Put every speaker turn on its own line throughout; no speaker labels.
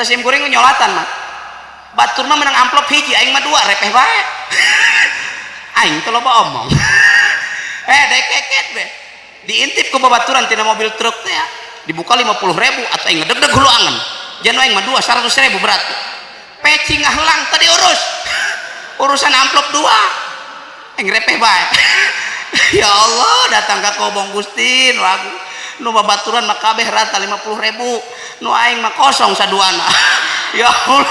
eta sim kuring nyolatan mah batur mah menang amplop hiji aing mah dua repeh bae aing teh loba omong dekeket be diintip ku babaturan tina mobil truk teh ya dibuka 50.000 atau aing ngedeg-deg hulu angen jangan aing mah 100.000 berarti peci ngahlang tadi urusan amplop dua aing repeh bae ya Allah datang ke kobong Gusti nu babaturan mah kabeh rata 50.000 nu aing mah kosong saduana ya Allah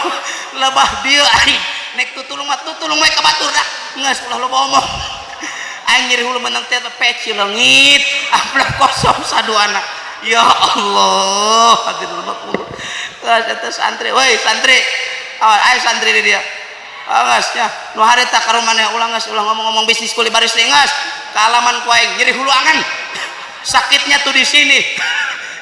lebah dia aing nek tutulung we ka batur dah geus ulah loba omong aing nyeri hulu menang teh peci leungit amplop kosong saduana ya Allah hadir lebah hulu geus eta santri woi santri ayo santri di dia geus nya nu harita ka rumahna ulah ngomong-ngomong bisnis kuli baris geus ka halaman ku aing nyeri hulu angan sakitnya tuh di sini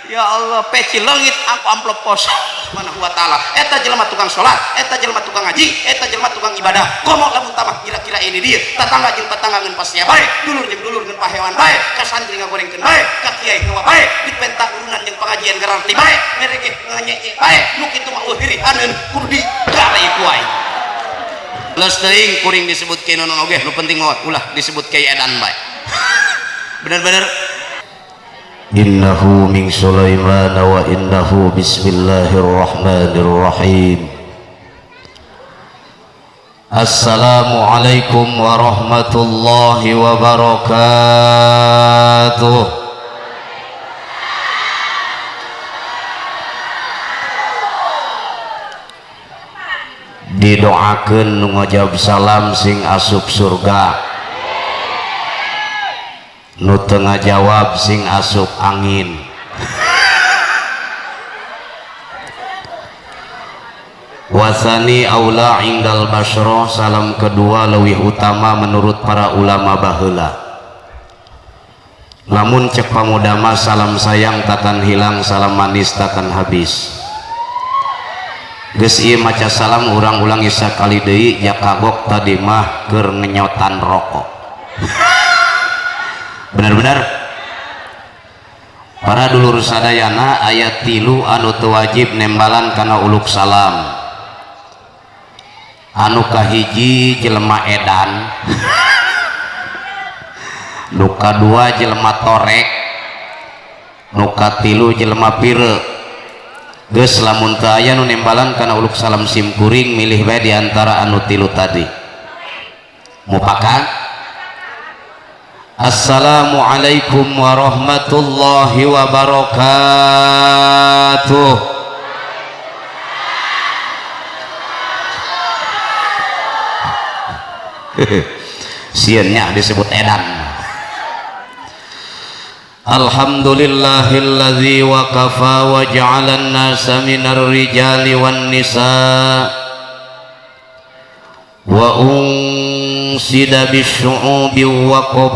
ya Allah peci leungit amplop kosong subhanahu wa ta'ala eta jelema tukang salat eta jelema tukang ngaji eta jelema tukang ibadah komo lamun tamah kira-kira ini dia tetangga jeung tetangga ngeun pasnya bae dulur jeung dulur ngeun pahewan bae ka santri ngagorengkeun bae ka kiai ngawa bae dipenta urunan jeung pengajian garanti bae mereke nganyece bae nu kitu mah uhiri haneun kudu digarei ku aing leus teuing kuring disebutkeun nu oge nu penting mah ulah disebut Kyai Edan bae bener-bener
innahu min Sulaiman wa innahu bismillahirrahmanirrahim. Assalamualaikum warahmatullahi wabarakatuh. Didoakeun nu ngajab salam sing asup surga, nu tengah jawab sing asup angin. Wasani aula indal basyroh, salam kedua leuwih utama menurut para ulama baheula. Lamun cek pamudama salam sayang takkan hilang, salam manis takkan habis. Geus ieu maca salam urang ulangi sakali deui nya kagok tadi mah keur ngenyotan rokok. Benar-benar para dulur sadayana ayat 3 anu teu wajib nembalan kana uluk salam. Anu kahiji jelema edan, nu kadua jelema torek, nu katilu jelema pire. Geus lamun teu aya nu nembalan kana uluk salam sim kuring milih bae di antara anu tilu tadi. Mupakan Assalamualaikum warahmatullahi wabarakatuh. Siannya disebut edan. Alhamdulillahilladzi waqafa wa ja'alan nasa minar rijali wan nisa wa unsida bisyu'ubi wa qabaila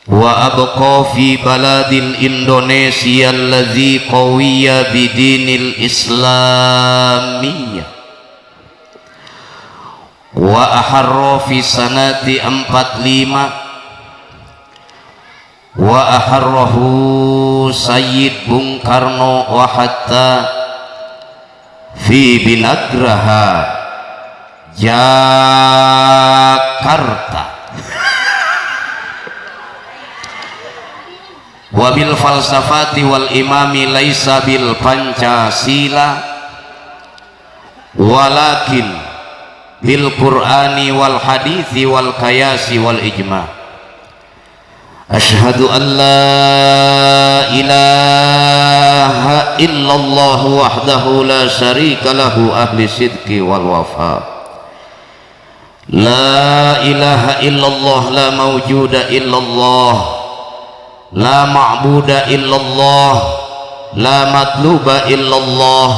wa abqa fi baladil Indonesia alladzi qawiyya bidinil islamiyya wa aharra fi sanati 45 wa aharrahu Sayyid Bung Karno wa hatta fi binagraha Jakarta wa bil falsafati wal imami laisa bil pancasila walakin bil qur'ani wal hadithi wal qiyasi wal ijma. Asyhadu an la ilaha illallah wahdahu la syarika lahu ahli sidqi wal wafa. La ilaha illallah la mawjuda illallah la ma'buda illallah la matluba illallah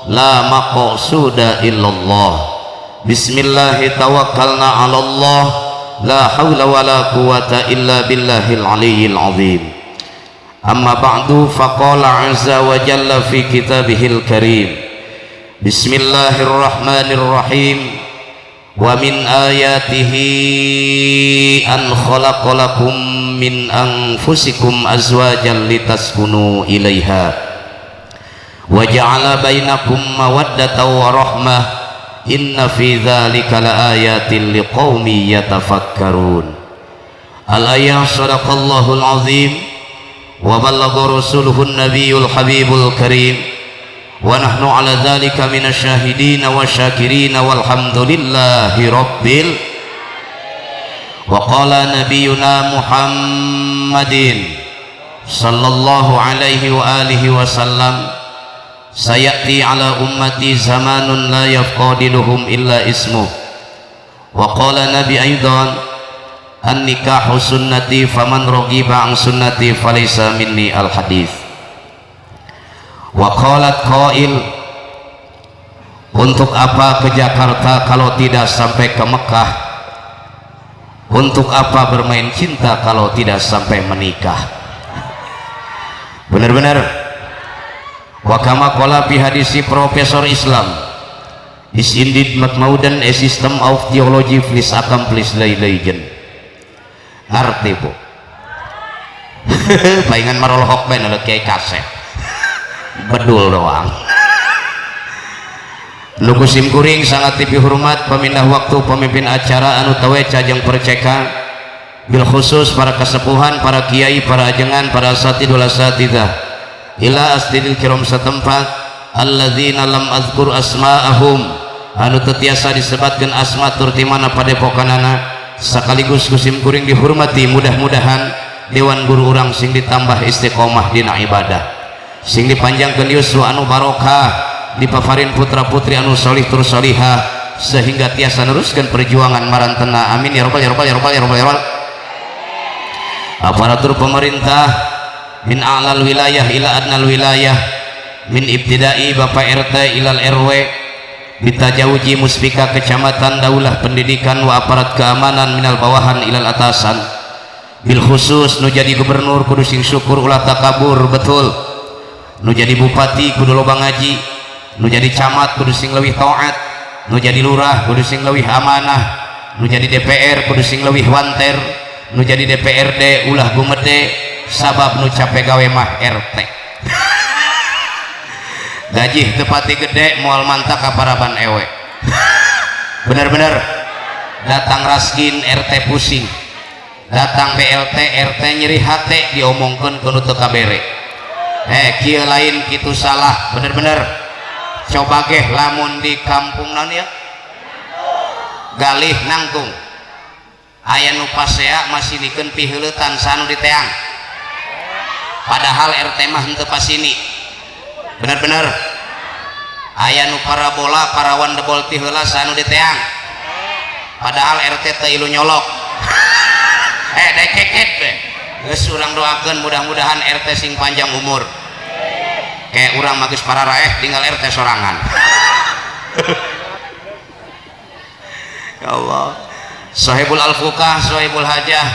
la maqsuda illallah. Bismillahi tawakkalna ala Allah la hawla wa la quwata illa billahil aliyyil azim. Amma ba'du, faqala azza wa jalla fi kitabihil karim. Bismillahirrahmanirrahim. wa min ayatihi an khalaqalakum min anfusikum azwajan litaskunu ilaiha wa ja'ala bainakum mawaddatan wa rahmah inna fi dzalika laayatin liqaumin yatafakkarun. Al-ayah sadaqallahul azim wa ballagha rasuluhun nabiyul habibul karim wa nahnu ala dzalika minasyahidin wa syakirin walhamdulillahi rabbil. Wa qala nabiyuna Muhammadin sallallahu alaihi wa alihi wasallam sayati ala ummati zamanun la yafqadiluhum illa ismuh. Wa qala nabi aidan an nikahu sunnati faman raghiba an sunnati falaysa minni al hadits. Wa qalat qail, untuk apa ke Jakarta kalau tidak sampai ke Mekah? Untuk apa bermain cinta kalau tidak sampai menikah? Benar-benar. Wa kama qala fi hadisi Profesor Islam is indeed modern a system of theology please accomplish legend. Ngerti bu? Palingan marolhok ben ada kiai kaset bedul doang. Nuku simkuring sangat tipi hormat pemindah waktu pemimpin acara anu taweca jeung perceka bil khusus para kesepuhan, para kiai, para ajengan, para asatidul asatidah ila asdidil kiram setempat alladzina lam azkur asma'ahum anu tetiasa disebatkeun asma turtimana padepokanana sekaligus kusimkuring dihormati. Mudah-mudahan dewan guru urang sing ditambah istiqomah dina ibadah, sing dipanjangkeun yuswa anu barokah, dipafarin putra-putri anu solih tur solihah sehingga tiasa neruskeun perjuangan marantena. Amin ya rabbal ya rabbal ya rabbal ya rabbal ya rabbal. Aparatur pemerintah min a'lal wilayah ila adnal wilayah, min ibtidai Bapak RT ilal RW, bitajawuji muspika kecamatan, daulah pendidikan wa aparat keamanan minal bawahan ilal atasan, bil khusus nu jadi gubernur kudu sing syukur ulah takabur betul, nu jadi bupati kudu loba ngaji, nu jadi camat kudu sing leuwih taat, nu jadi lurah kudu sing leuwih amanah, nu jadi DPR kudu sing leuwih wanter, nu jadi DPRD ulah gumede sabab nu capek gawe mah RT. Gaji tepati gede moal mantak kaparaban ewe. Bener-bener datang raskin RT pusing, datang BLT RT nyeri hati diomongkeun kudu teu kabere. Kieu lain kitu salah. Bener-bener coba ge lamun di kampung naon ya galih nangtung aya nu pasea masih dikeun piheuletan sanu di teang, padahal RT mah henteu pasini. Bener-bener aya nu parabola parawan debol ti heula sanu di teang, padahal RT teu ilu nyolok. Dekeket be geus urang doakeun mudah-mudahan RT sing panjang umur kayak urang magis para raeh tinggal RT sorangan. Ya Allah, sahibul alfukah sahibul hajah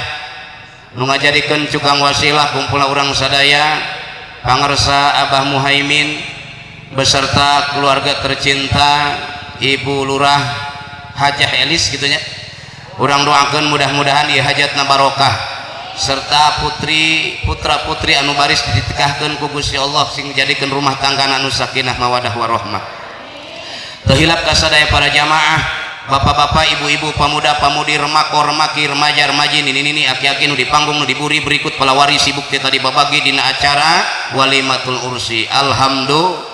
nu ngajadikeun cukang wasilah kumpulna urang sadaya pangarsa Abah Muhaimin beserta keluarga tercinta Ibu Lurah Hajah Elis gitunya. Urang doakeun mudah-mudahan ieu hajatna barokah serta putra-putri anu baris ditikahkeun ku Gusti Allah sing jadikeun rumah tanggana anu sakinah mawadah warahmah. Teu hilap ka sadaya para jamaah, bapak-bapak, ibu-ibu, pamuda-pamudi, remako-remaki, remaja-remaji, nini-nini, aki-aki nu di panggung nu diburi berikut pelawari sibuk teh tadi babagi dina acara walimatul ursi. Alhamdulillah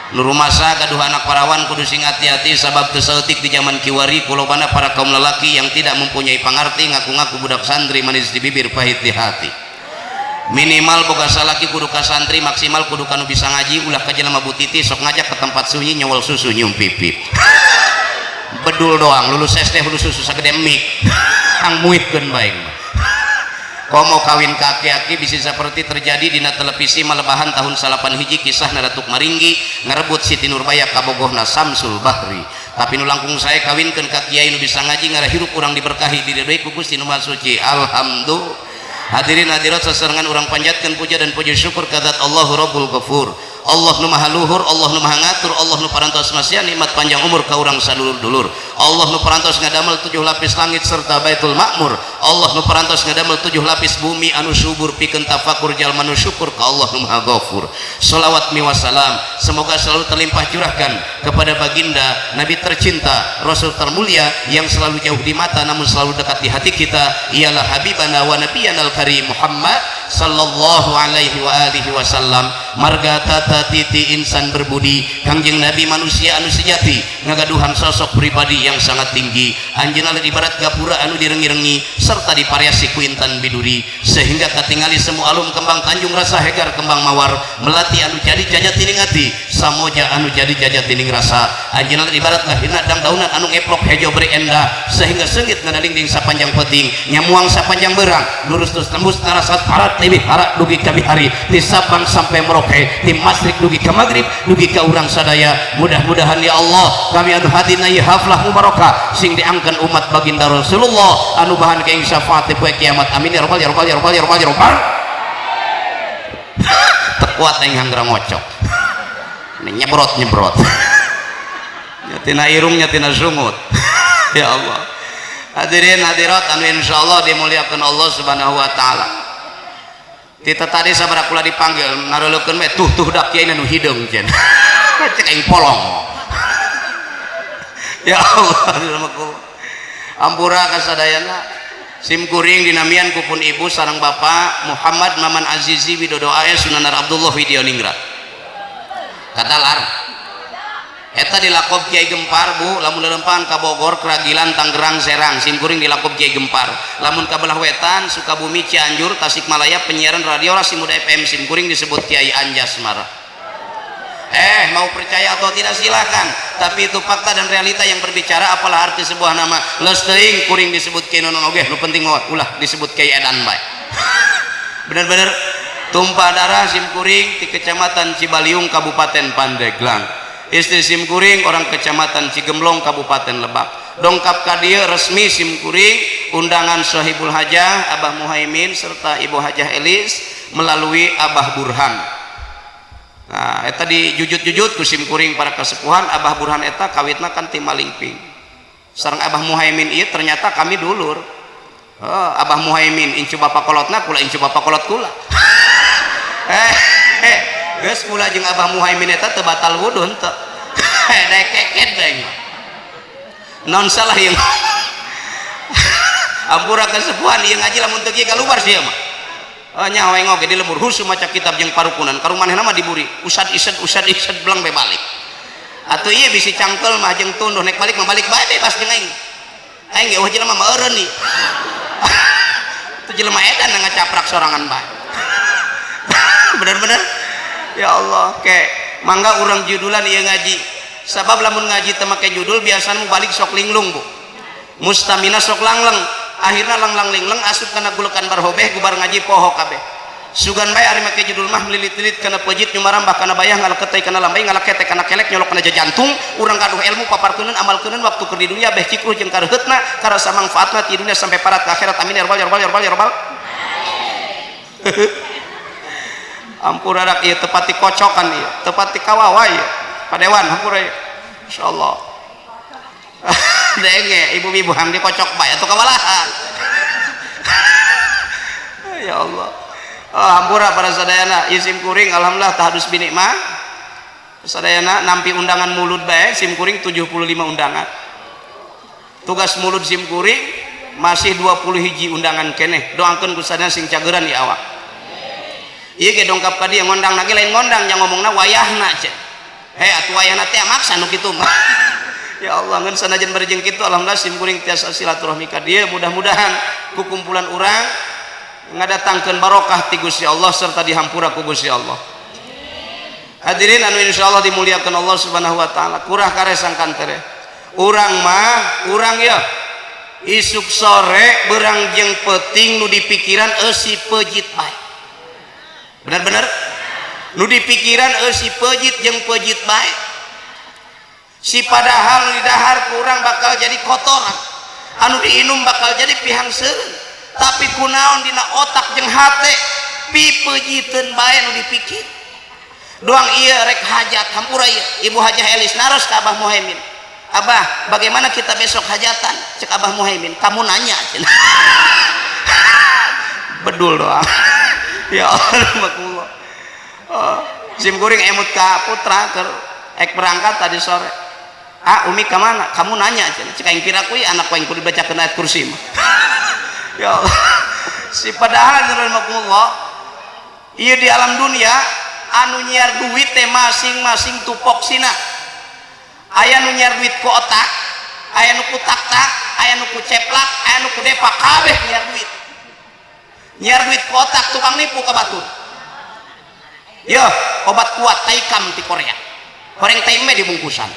nu rumasa gaduh anak parawan kudu sing hati-hati sabab teu saeutik di zaman kiwari kulobana para kaum lelaki yang tidak mempunyai pangarti ngaku-ngaku budak santri manis di bibir pahit di hati. Minimal boga salaki kudu ka santri, maksimal kudu kanu bisa ngaji, ulah ka jelema butiti sok ngajak ke tempat sunyi nyewel susu nyium pipip. Bedul doang lulus SD lulus susu sagede mik ang muitkeun bae. Komo kawin kaki-aki bisa seperti terjadi di televisi Malebahan tahun 8 hiji kisah Datuk Maringgi ngarebut Siti Nurbaya kabogohna Samsul Bahri. Tapi nu langkung saya kawinkeun ka kiai nu bisa ngaji ngarahirup urang diberkahi di deui ku Gusti Nu Maha Suci. Alhamdulillah. Hadirin hadirat sasarengan urang panjatkeun puja dan puji syukur ka Zat Allahu Rabbul Ghafur. Allah nu maha luhur, Allah nu maha ngatur, Allah nu parantos masya nikmat panjang umur ka urang sadulur-dulur.
Allah nu parantos ngadamel 7 lapis langit serta Baitul Makmur. Allah nu parantos ngadamel 7 lapis bumi anu subur pikeun tafakur jalma nu syukur ka Allah nu Maha Ghafur. Shalawat mi wassalam semoga selalu terlimpah curahkan kepada baginda Nabi tercinta, Rasul termulia yang selalu jauh di mata namun selalu dekat di hati kita, ialah habibana wa nabiyanal karim Muhammad sallallahu alaihi wa alihi wasallam. Marga tata titi insan berbudi, Kangjeng Nabi manusia anu sejati, ngagaduhan sosok pribadi yang sangat tinggi. Anjeunna ibarat gapura anu direngi-rengi serta dipariasi ku intan biduri, sehingga katingali semu alum kembang Tanjung rasa hegar kembang mawar, melati anu jadi jajat tining ati, samoja anu jadi jajat tining rasa. Anjeunna ibarat lahirna dang daunan anu ngeplok hejo beri endah, sehingga seungit ngadalingding sapanjang peting, nyamuang sapanjang berang, lurus terus tembus narasat parat lebih harak dugi ka bihari, di Sabang sampai Merauke, di Masrik dugi ka Maghrib, dugi ka urang sadaya. Mudah-mudahan ya Allah kami anu hadina ieu haflah mubarakah sing diangkeun umat baginda Rasulullah anu bahan ka ing syafaat poe kiamat. Amin ya rabbal ya rabbal ya rabbal ya rabbal ya rabbal. Tekuat aing hanggra ngocok. Nyebrot nyatina irung nyatina sungut. Ya Allah. Hadirin hadirat anu insyaallah dimuliakeun Allah Subhanahu wa taala. Kita tadi sabaraha kula dipanggil nareulekeun we tuh dak kiai nu hideung cenah. Cek aing polong. Ya Allah, ampura kasadayana simkuring dinamian kupun ibu sareng bapak Muhammad Maman Azizi Widodo AS Sunanar Abdullah Widioningrat katalar eta dilakop Kiai Gempar Bu, lamun leuleumpan ka Bogor, Keragilan, Tangerang, Serang simkuring dilakop Kiai Gempar. Lamun ka belah wetan Sukabumi, Cianjur, Tasikmalaya penyiaran radio Rasi Muda FM simkuring disebut Kiai Anjasmara. Mau percaya atau tidak silakan, tapi itu fakta dan realita yang berbicara. Apalah arti sebuah nama lesteuing kuring disebut Kiai Nonon oge, nu penting ulah disebut Kiai Edan bae. Bener-bener tumpah darah simkuring di Kecamatan Cibaliung Kabupaten Pandeglang. Istri simkuring orang Kecamatan Cigemblong Kabupaten Lebak. Dongkap ka dieu resmi simkuring undangan Sohibul Hajah Abah Muhaimin serta Ibu Hajah Elis melalui Abah Burhan. Nah, eta dijujut-jujut ku simkuring para kasepuhan. Abah Burhan eta kawitna kan ti Malingping. Sareng Abah Muhaimin ieu ternyata kami dulur. Abah Muhaimin incu bapak kolotna kula incu bapak kolot kula. Geus kula jeung Abah Muhaimin eta teu batal wudu henteu. Daek keket bae. Naon salah ieu? Ampura kasepuhan ieu ngaji lamun teu kieu kalubar sia mah. Nya we ngoge di lembur husu maca kitab jeung parukunan karu manehna mah diburi usad isad belang bae balik. Atuh ieu bisi cangkel mah jeung tunduh nek balik mah balik bae bebas jeung aing. Aing ge wah jelema mah eureun nih. Tuh jelema edan ngacaprak sorangan bae. Bener-bener ya Allah ke mangga urang judulan ieu ngaji. Sabab lamun ngaji teu make judul biasana balik sok linglung Bu. Mustamina sok langleng. Akhirna langlang lingleng asup kana gulukan barhobeh gubar ngaji poho kabeh. Sugan bae ari make judul mah melilit-lilit kana pejit nyumarambah kana bayah ngalaketei kana lambay ngalaketek kana kelek nyolok kana jantung urang kaduh ilmu paparkeuneun amalkeuneun waktu keur di dunia beh cikruh jeung kareuheutna karasa manfaatna ti dunia sampai parat ka akhirat. Amin ya rabbal ya rabbal ya rabbal ya rabbal. Ampura dak ieu tepati kocokan ieu tepati kawawa ieu padewan hampura ieu insyaallah. Denge ibu-ibu ham dikocok bae atuh kawalahan. Ya Allah. Hampura para sadayana isim kuring alhamdulillah tahadus bini mah sadayana nampi undangan mulut bae sim kuring 75 undangan. Tugas mulut sim kuring masih 20 hiji undangan keneh. Doakeun ku sadayana sing cageran di awak. Ieu ge dongkap ka dieu ngondang lagi lain ngondang yang ngomongna wayahna ce. Atuh wayahna teh maksa nu kitu mah. Ya Allah ngan sanajan barejeng kitu alhamdulillah sim kuring tiasa silaturahmi ka dieu. Mudah-mudahan ku kumpulan urang ngadatangkeun barokah ti Gusti Allah serta dihampura ku Gusti Allah. Hadirin anu insyaallah dimuliakeun Allah Subhanahu wa taala. Kurah karesang kantere. Urang mah urang ya isuk sore beurang jeung peuting nu dipikiran eusi pejit bae. Benar-benar nu dipikiran eusi pejit jeung pejit bae. Si padahal di dahar kurang bakal jadi kotoran anu diinum bakal jadi pihang seureun. Tapi kunaon dina otak jeung hate pipejiteun bae nu dipikir. Doang ieu rek hajat hampura ieu Ibu Hajah Elis naros ka Abah Muhaimin. Abah, bagaimana kita besok hajatan? Cek Abah Muhaimin, kamu nanya. Bedul doang. Ya Allah. Sim kuring emut ka putra ke ek berangkat tadi sore. Umi ke mana? Kamu nanya. Cek aing pira kuy anak kuing kudu bacakeun ayat kursi mah. Ya Allah. Si padahal Allah. Ieu di alam dunia anu nyiar duit teh masing-masing tupoksina. Aya nu nyiar duit ku otak, aya nu ku tak-tak, aya nu ku ceplak, aya nu ku depak, kabeh nyiar duit. Nyiar duit ku otak tukang nipu ka batur. Yo, obat kuat taikam di Korea. Goreng taime di bungkusan.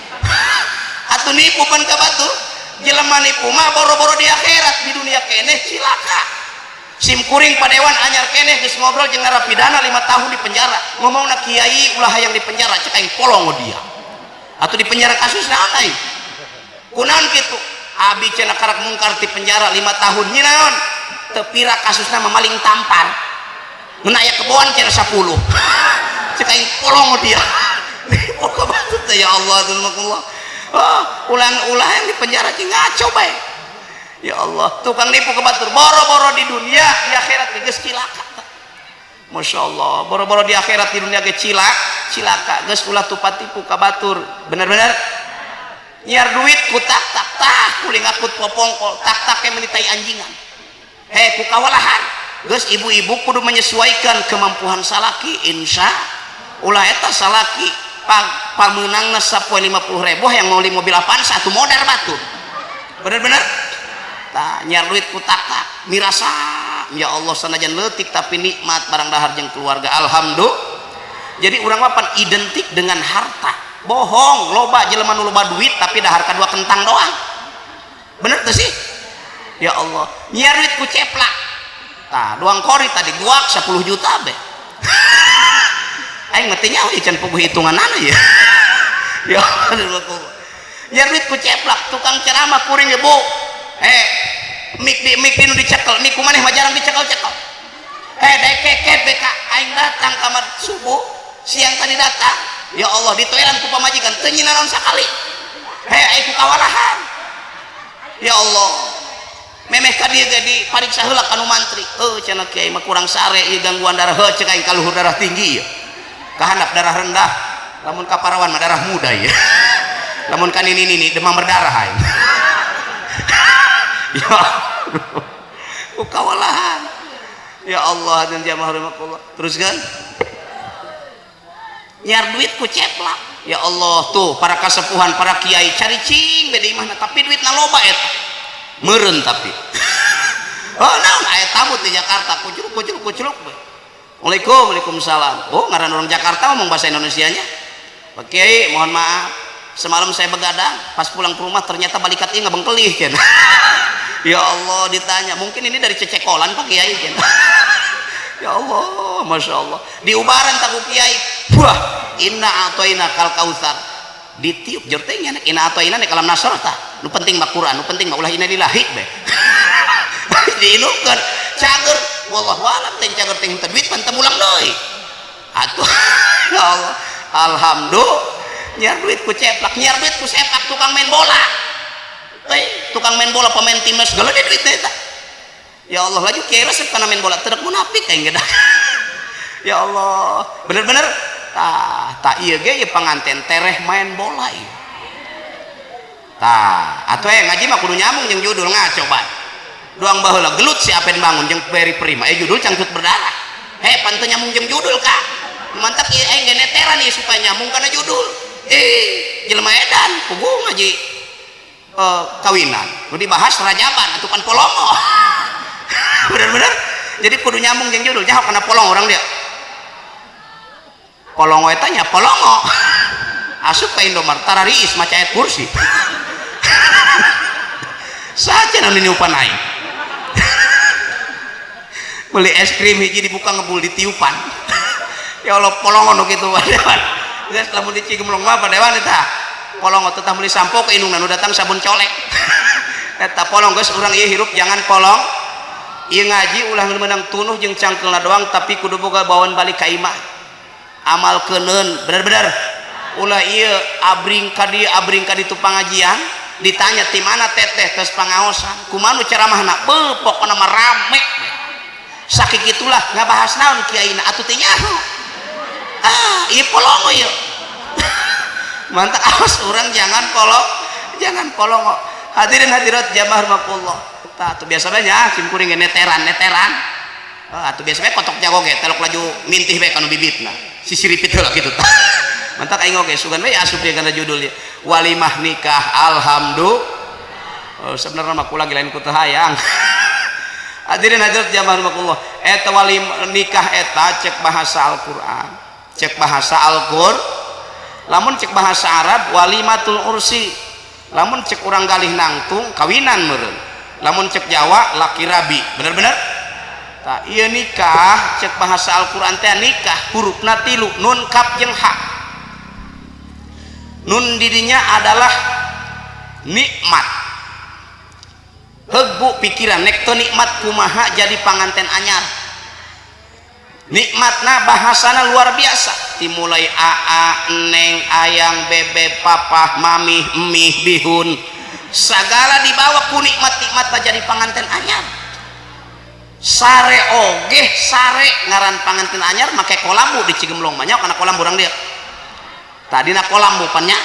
Atuh nipu pan ka batur. Jelema nipu mah boro-boro di akhirat, di dunia keneh cilaka. Sim kuring padewan anyar keneh geus ngobrol jeung narapidana 5 tahun di penjara. Ngomongna kiai ulah hayang di penjara cek aing polong dia. Atau di penjara kasus naon kunaon kitu abi cenah karak mungkar di penjara 5 tahun nya naon teu pira kasusna mamaling tampar mun aya keboan cenah 10 cek aing polong dia pokok batut ya Allah subhanallah ulah yang di penjara ki ngaco bae ya Allah tukang nipu ke batur boro-boro di dunia di akhirat geus cilaka. Masya Allah, boro-boro di akhirat di dunia ge cilaka geus ulah tupat tipu ka batur. Bener-bener nyiar duit ku tak kuling akut popongkol tak ke menitai anjingan. Ku kawalahan geus ibu-ibu kudu menyesuaikan kemampuan salaki insya ulah eta salaki pameunangna sapoe 50.000 yang mau li mobil apaan satu modar batur. Bener-bener tah nyiar duit ku tak mirasa ya Allah sanajan leutik tapi nikmat barang dahar jeung keluarga alhamdulillah. Jadi urang mah pan identik dengan harta. Bohong, loba jelema nu loba duit tapi dahar kadua kentang doang. Bener teu sih? Ya Allah, nyiar duit ku ceplak. Tah, doang kori tadi guak 10 juta be. Aing mah teh nyaho ieu can puguh hitunganana ya. Ya Allah. Nyiar duit ku ceplak, tukang ceramah kuring ibu. Mik nu dicekel mik kumaneh mah jarang dicekel-cekel dekeket beka aing datang kamar subuh siang tadi datang ya Allah ditoelan ku pamajikan teu nyina naon sakali aing ku kawalahan ya Allah memeh ka dieu ge dipariksa heula kanu mantri cenah kiai mah kurang sare ieu gangguan darah cek aing kaluhur darah tinggi ya kahandap darah rendah lamun kaparawan mah darah muda ya lamun kan ini demam berdarah aing ya ku kawalahan ya Allah dan jamaah rahimakumullah teruskan nyiar duit ku ceplak ya Allah tuh para kasepuhan para kiai cari cing beda imahna tapi duitna loba eta meureun tapi naon aya tamu di Jakarta kuculuk Waalaikumsalam ngaran orang Jakarta ngomong bahasa Indonesianya Pak Kiai mohon maaf semalam saya begadang pas pulang ke rumah ternyata balikat ieu ngabengkelih cenah. Ya Allah ditanya mungkin ini dari cecekolan Pak Kiai cenah. Ya Allah Masya Allah diubaran tak ku Kiai wah inna atoina kal kausar ditiup jeur teh nya inna atoina nek alam nasr tah nu penting mah Quran nu penting mah ulah inna lillahi be. Diinupkeun cager wallahu alam teh cager teh henteu duit pan teu mulang deui. Atuh ya Allah alhamdulillah nyiar duit ku ceplak nyiar duit ku sepak tukang main bola tukang main bola pemain timnas segala deh duitnya eta ya Allah laju kiai resep kana main bola teu munafik kayak gede ya Allah bener-bener tah ieu ge panganten tereh main bola ieu tah atuh ngaji mah kudu nyambung jeung judul ngacoba doang baheula gelut si apen bangun jeung beri prima judul cangcut berdarah panteu nyambung jeung judul kak mantap ieu aing geneteran ieu supaya nyambung kana judul jelema edan pugu ngaji kawinan nu dibahas rajaban atuh pan polongo bener-bener jadi kudu nyambung jeung judul nyaho kana polong orang dia polongo eta nya polongo asup ka Indomart tarariis maca ayat kursi saja nanu niupan aing beli es krim hiji dibuka ngebul ditiupan ya Allah polongo nu kitu wadewan geus lamun dicigem mah padewan eta polong tetah meuli sampo ke indungna nu datang sabun colek eta polong geus urang ieu hirup jangan polong ieu ngaji ulah meunang tunuh jeung cangkelna doang tapi kudu boga bawaan balik ka imah amalkeuneun bener-bener ulah iya abring kadi tu pengajian ditanya ti mana teteh tes pangaosan kumaha nu ceramahna pokona mah rame sakit itulah ngabahas naon kiaina atuh teh nyaho ieu polongo ieu mantap awas orang jangan polong hadirin hadirat jamaah rahimakumullah tah atuh biasa bae nya simkuring neteran atuh biasa bae kotok jago ge telok laju mintih bae kana bibitna sisiripit heula kitu tah mantap aing oge sugan we asup dia kana judulnya walimah nikah alhamdulillah sebenarnya mah kula lain ku teu hayang hadirin hadirat jamaah rahimakumullah eta walimah nikah eta cek bahasa Al-Qur'an lamun cek bahasa Arab walimatul ursi lamun cek urang galih nangtung kawinan meureun lamun cek Jawa laki rabi bener-bener tah ieu nikah cek bahasa Al-Qur'an teh nikah hurufna 3 nun kaf jeung ha nun didinya adalah nikmat hegbu pikiran nek teu nikmat kumaha jadi panganten anyar nikmatna bahasana luar biasa dimulai aa neng ayang bebe papa mami emih bihun segala dibawa ku nikmat-nikmatna jadi panganten anyar sare oge sare ngaran panganten anyar make kolambu di Cigemblong banyak kana kolambu urang dia tadi na kolambu pannya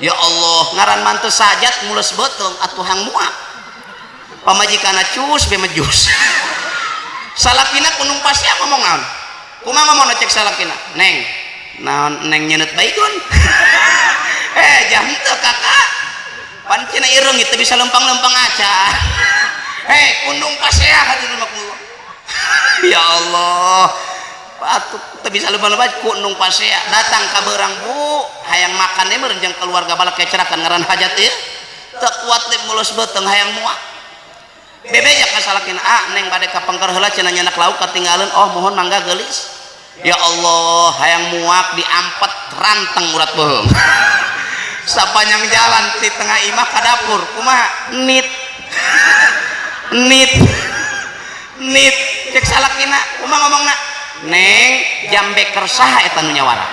ya Allah ngaran mantu sajat mulus betung atuh hang muak pamajikana cus be mejus salakina kunung pasya ngomong naon kumaha ngomong cek salakina neng naon neng nyeunut baygon jam teu kakak pancina ireng itu bisa lempang-lempang aja kunung pasya hadirin makullah ya Allah atuh teu bisa lempang-lempang kunung pasya datang ka beurang bu hayang makan teh meureun jeung keluarga balak kecerakan ngaran hajat ieu teu kuat teh mulus beuteng hayang muak bebejak ka salakina neng bade ka pangkar heula cenah nyanak lauk katinggalan oh mohon mangga geulis ya Allah hayang muak diampet ranteng murat beheung sapanjang jalan di tengah imah ka dapur kumaha nit cek salakina kumaha ngomongna neng jam beker saha eta nu nyawara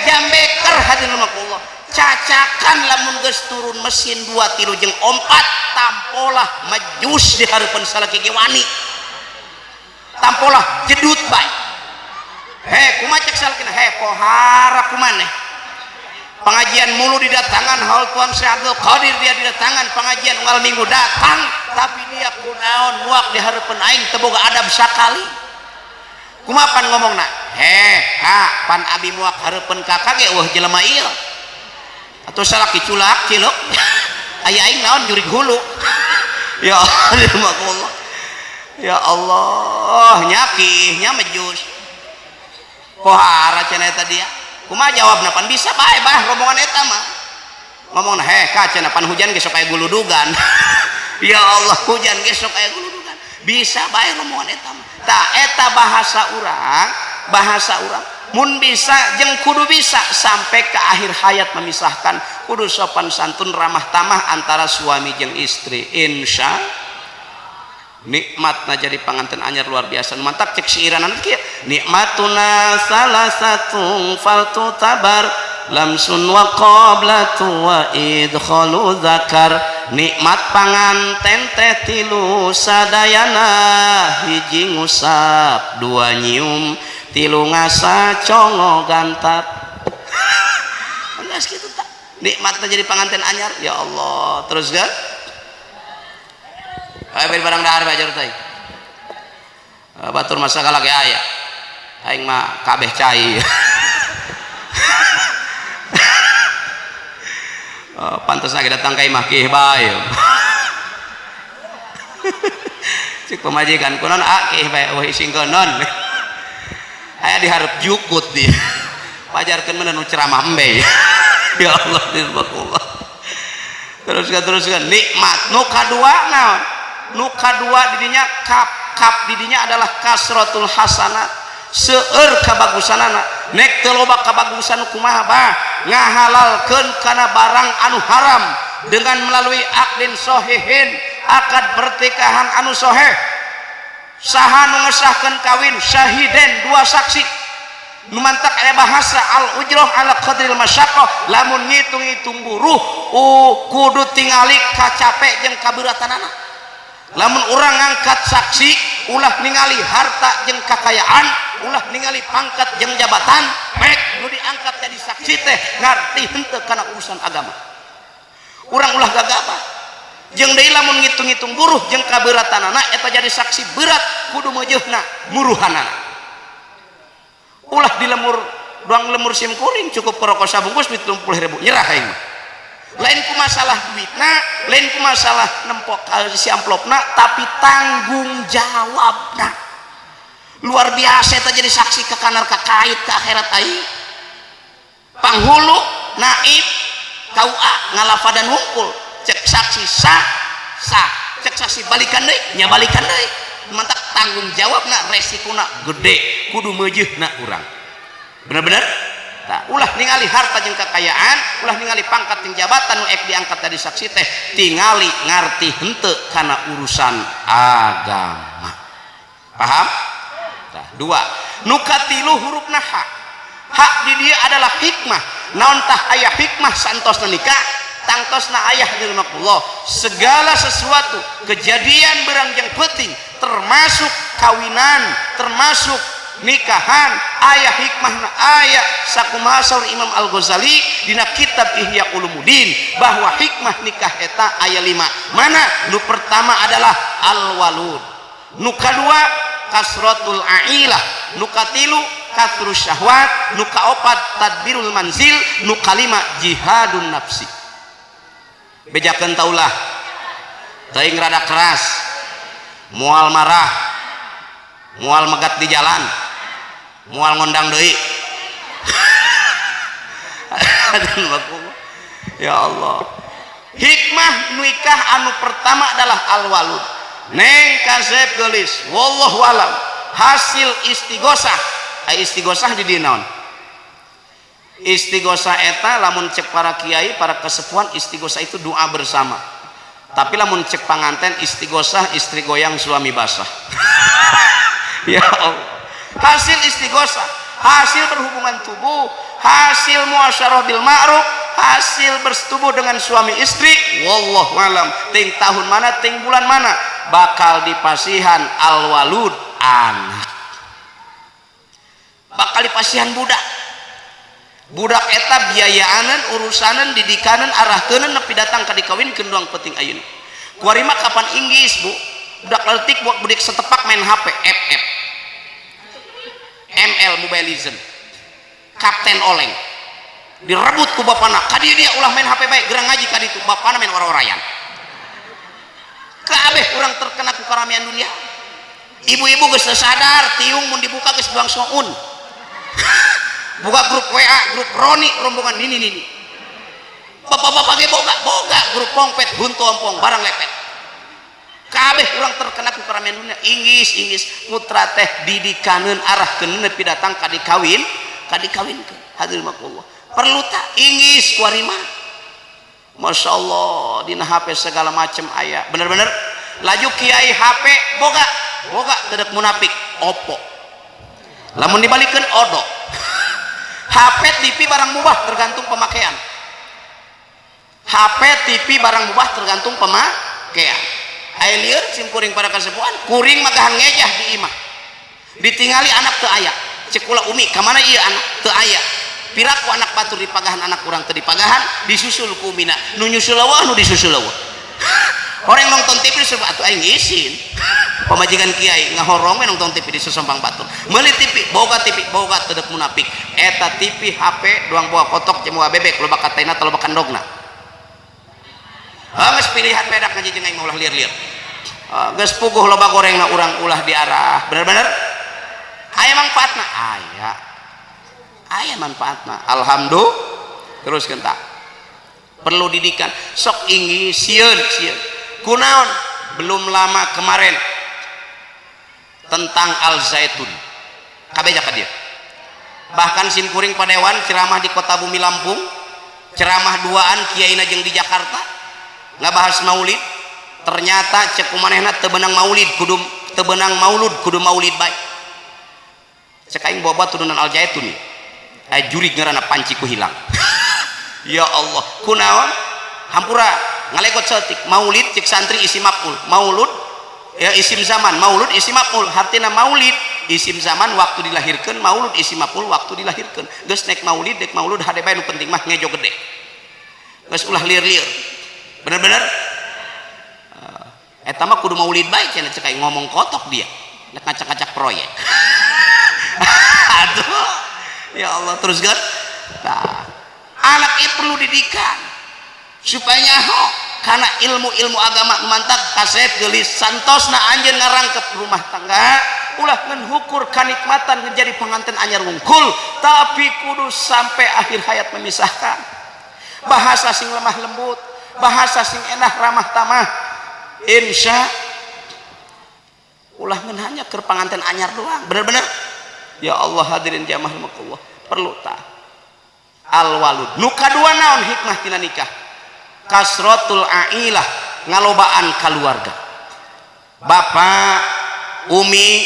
jam beker hadirin rahimakumullah cacakan lamun geus turun mesin 2 3 jeung 4 tampolah majus di hareupeun salaki ge wani tampolah jedut bae kumaha cek salakina pohara kumaneh pengajian mulu didatangan haul Tuan Syekh Abdul Qadir dia didatangan pengajian unggal minggu datang tapi dia kunaon muak di hareupeun aing teu boga adab sakali kumaha pan ngomongna pan abi muak hareupeun kakak ge weuh jelema ieu atau salaki culak ciluk aya aing naon jurig hulu ya Allah ya Allah nyakih nya mejus pohara cenah eta dia kumaha jawabna pan bisa bae rombongan eta mah ngomongna ka cenah pan hujan ge sok aya guludugan ya Allah hujan ge sok aya guludugan bisa bae rombongan eta mah tah eta bahasa urang mun bisa jeung kudu bisa sampai ke akhir hayat memisahkan kudu sopan santun ramah tamah antara suami jeung istri insya nikmatna jadi panganten anyar luar biasa mantap cek siiranan kieu nikmatuna salah satu faltu tabar lamsun wa qablatu wa idkhalu zakar nikmat panganten teh 3 sadayana hiji ngusap 2 nyium 3 ngasa congo gantap geus kitu tak nikmatna jadi panganten anyar ya Allah terus kan beli barang dahar bajar teh batur masa lagi aya aing mah kabeh cai pantes lagi datang ka imah kih bae cik pemajikan kunaon kih bae wah singkonon aya diharap jukut dia pajarkeun meunang ceramah embe ya Allah dirbakullah teruskan nikmat nu kadua naon nu kadua didinya kap didinya adalah kasratul hasanat seueur kabagusanana nek teu loba kabagusan kumaha ngahalalkeun kana barang anu haram dengan melalui akdin sohihin akad pertikahan anu soheh saha nu ngesahkeun kawin syahiden 2 saksi nu mantak aya bahasa al ujroh ala qadril masyaqqah lamun ngitung-ngitung buruh kudu tingali kacapek jeung kabeuretanana. Lamun urang ngangkat saksi ulah ningali harta jeung kakayaan, ulah ningali pangkat jeung jabatan, baik nu diangkat jadi saksi teh ngarti henteu kana urusan agama. Urang ulah gagabah jeung deui lamun ngitung-ngitung buruh jeung kabeuretanana eta jadi saksi berat kudu meujeuhna muruhanana. Ulah dilemur doang lemur sim kuring cukup kerokok sabungkus duit 30.000 nyerah aing. Lain ku masalah duitna, lain ku masalah nempok si amplopna, tapi tanggung jawabna luar biasa. Eta jadi saksi ke kanar kakait ke akhirat aing. Panghulu naib KUA ngalafadan hungkul cek saksi sah cek saksi balikan deui nya balikan deui. Mantak tanggung jawabna resikona gede kudu meujeuhna urang. Bener-bener ulah ningali harta jeung kekayaan, ulah ningali pangkat jeung jabatan nu diangkat dari saksi teh tingali ngarti henteu kana urusan agama. Paham? Tah, dua nu katilu hurufna hak di dia adalah hikmah. Naon tah aya hikmah santosna nikah tangtosna ayah dirahmatullah segala sesuatu kejadian berang yang penting termasuk kawinan termasuk nikahan ayah hikmahna ayah sakumasal Imam Al-Ghazali dina kitab Ihya Ulumuddin bahwa hikmah nikah eta aya 5. Mana? Nu pertama adalah al-walud, nu kadua kasratul ailah, nu katilu kathrus syahwat, nu kaopat tadbirul manzil, nu kalima jihadun nafsi. Bejakeun taulah teuing rada keras moal marah moal megat di jalan moal ngondang deui. Ya Allah, hikmah nikah anu pertama adalah al-walud. Neng kasep geulis wallahu alam hasil istighosah. Istighosah di dieu naon? Istighosah eta lamun cek para kiai para kesepuhan istighosah itu doa bersama. Tapi lamun cek panganten istighosah istri goyang suami basah. Ya Allah, hasil istighosah, hasil berhubungan tubuh, hasil muasyarah bil ma'ruf, hasil bersetubuh dengan suami istri. Wallahu alam ting tahun mana ting bulan mana bakal dipasihan al-walud anak, bakal dipasihan budak. Budak eta biayaanan urusanan didikanan arahkeunan nepi datang ka dikawinkeun doang penting ayeuna. Kuari mah kapan inggis Bu, budak leutik buat budik setepak main HP FF ML Mobilism Kapten Oleng direbut ku bapana kadi dia ulah main HP baik gerang ngaji kadi itu bapana main orang-orayan kabeh urang terkena ku karamean dunia. Ibu-ibu geus sadar tiung mun dibuka geus doang soun. Buka grup WA, grup Roni, rombongan ini. Bapak-bapak ge boga grup pongpet, buntu ompong, barang lepet. Kabeh urang terkena ku karamean dunia. Inggis putra teh didikaneun arahkeun nepi datang ka dikawinkeun. Hadirin makullah. Perlu tak inggis kuari mah. Masya Allah dina HP segala macam aya. Bener-bener laju kiai HP boga tedek munafik Oppo. Lamun dibalikeun odo. HP TV barang mubah tergantung pemakaian. HP TV barang mubah tergantung pemakaian. Aya lieur sim kuring pada kasepuhan, kuring magahan ngejah di imah. Ditingali anak teu aya. Cek ulah umi, ka mana ieu anak teu aya. Piraku anak batur di pagahan anak urang teu di pagahan, disusul ku umina. Nu nyusul eueuh nu disusul eueuh. Orang nonton TV disebut atuh aing izin. Pamajikan kiai ngahorong we nonton TV di Sesompang Batur. Meuli TV, boga tedek munafik. Eta TV HP doang boga kotok jeung boga bebek loba kataina teu loba kandogna. Geus pilihan bedak ngaji jeung aing mah ulah lieur-lieur. Geus puguh loba gorengna urang ulah diarah. Bener-bener aya manfaatna? Aya manfaatna. Alhamdulillah. Teruskeun tah. Perlu didikan. Sok inggih sieun. Kunaon? Belum lama kemarin tentang Al-Zaitun kabeja ka dia. Bahkan sim kuring padewan ceramah di Kota Bumi Lampung, ceramah duaan kiaina jeung di Jakarta ngabahas maulid. Ternyata cek kumanehna teu beunang maulid kudu teu beunang maulud kudu maulid bae. cek aing bawa turunan al zaitun nih jurig ngarana panci ku hilang. Ya Allah kunaon hampura ngalekot celtik maulid cek santri isi maf'ul maulud ya isim zaman maulud isi maf'ul hartina maulid isim zaman waktu dilahirkan maulud isi maf'ul waktu dilahirkan geus nek maulid dek maulud hade bae nu penting mah ngejo gede geus ulah lieur-lieur bener-bener eta mah kudu maulid bae cenah cek aing ngomong kotok dia nek ngacak-ngacak proyek. Aduh ya Allah terus kan nah anak itu perlu didikan supaya nyaho karena ilmu-ilmu agama mantap kasep gelis santosna anjeun ngarangkep rumah tangga ulah mengukur kenikmatan menjadi pengantin anyar wungkul tapi kudu sampai akhir hayat memisahkan bahasa sing lemah lembut bahasa sing enak ramah tamah insya ulah ngan hanya ke pengantin anyar doang bener-bener ya Allah hadirin jamaah rahimakumullah perlu tak al walud nu kadua naon hikmah tina nikah kasratul ailah ngalobaan keluarga bapak umi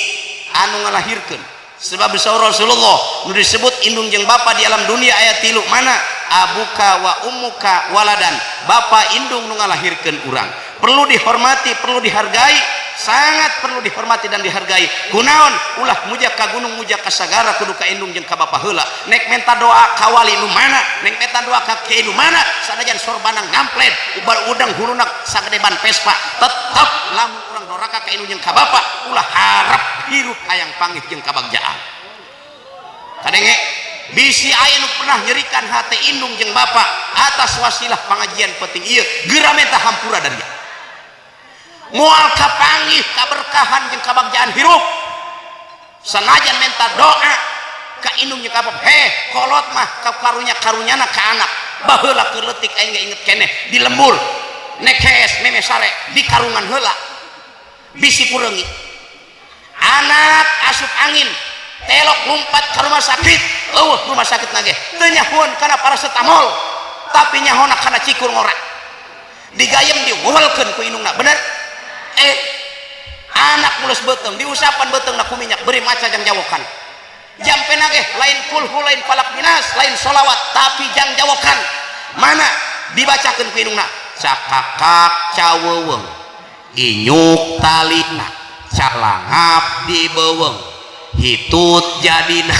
anu ngalahirkeun sebab Rasulullah nu disebut indung jeung bapa di alam dunia aya 3 mana abuka wa ummuka waladan bapa indung nu ngalahirkeun urang perlu dihormati perlu dihargai sangat perlu dihormati dan dihargai kunaon ulah mujak ka gunung mujak ka sagara kudu ka indung jeung ka bapa heula nek menta doa ka wali nu mana nek menta doa ka kiai nu mana sanajan sorbanang ngamplet ubar udang huluna sagedeban pespa tetep lamun urang doraka ka indung jeung ka bapa ulah harap hirup hayang panggih jeung kabagjaan kadenge bisi aya nu pernah nyerikan hate indung jeung bapa atas wasilah pangajian penting ieu geura menta hampura dari dia moal kapanggih kaberkahan jeung kabagjaan hirup sanajan menta doa ka indung jeung ka bapa kolot mah ka karunya-karunyana ka anak baheula keur leutik aing inget keneh di lembur nekes meme sare di karungan heula bisi kureungit anak asup angin telok lumpat ke rumah sakit rumah sakit nage teu nyahoan kana paracetamol tapi nyahona kana cikur ngora digayem diwelkeun ku indungna bener anak mulus beteng diusapan beteng na ku minyak beri maca jang jawokan jampe nage lain kulhu lain falak binas lain solawat tapi jang jawokan mana dibacakeun ku indungna cakakak caweuweung inyuk talina calangap dibeuweung hitut jadina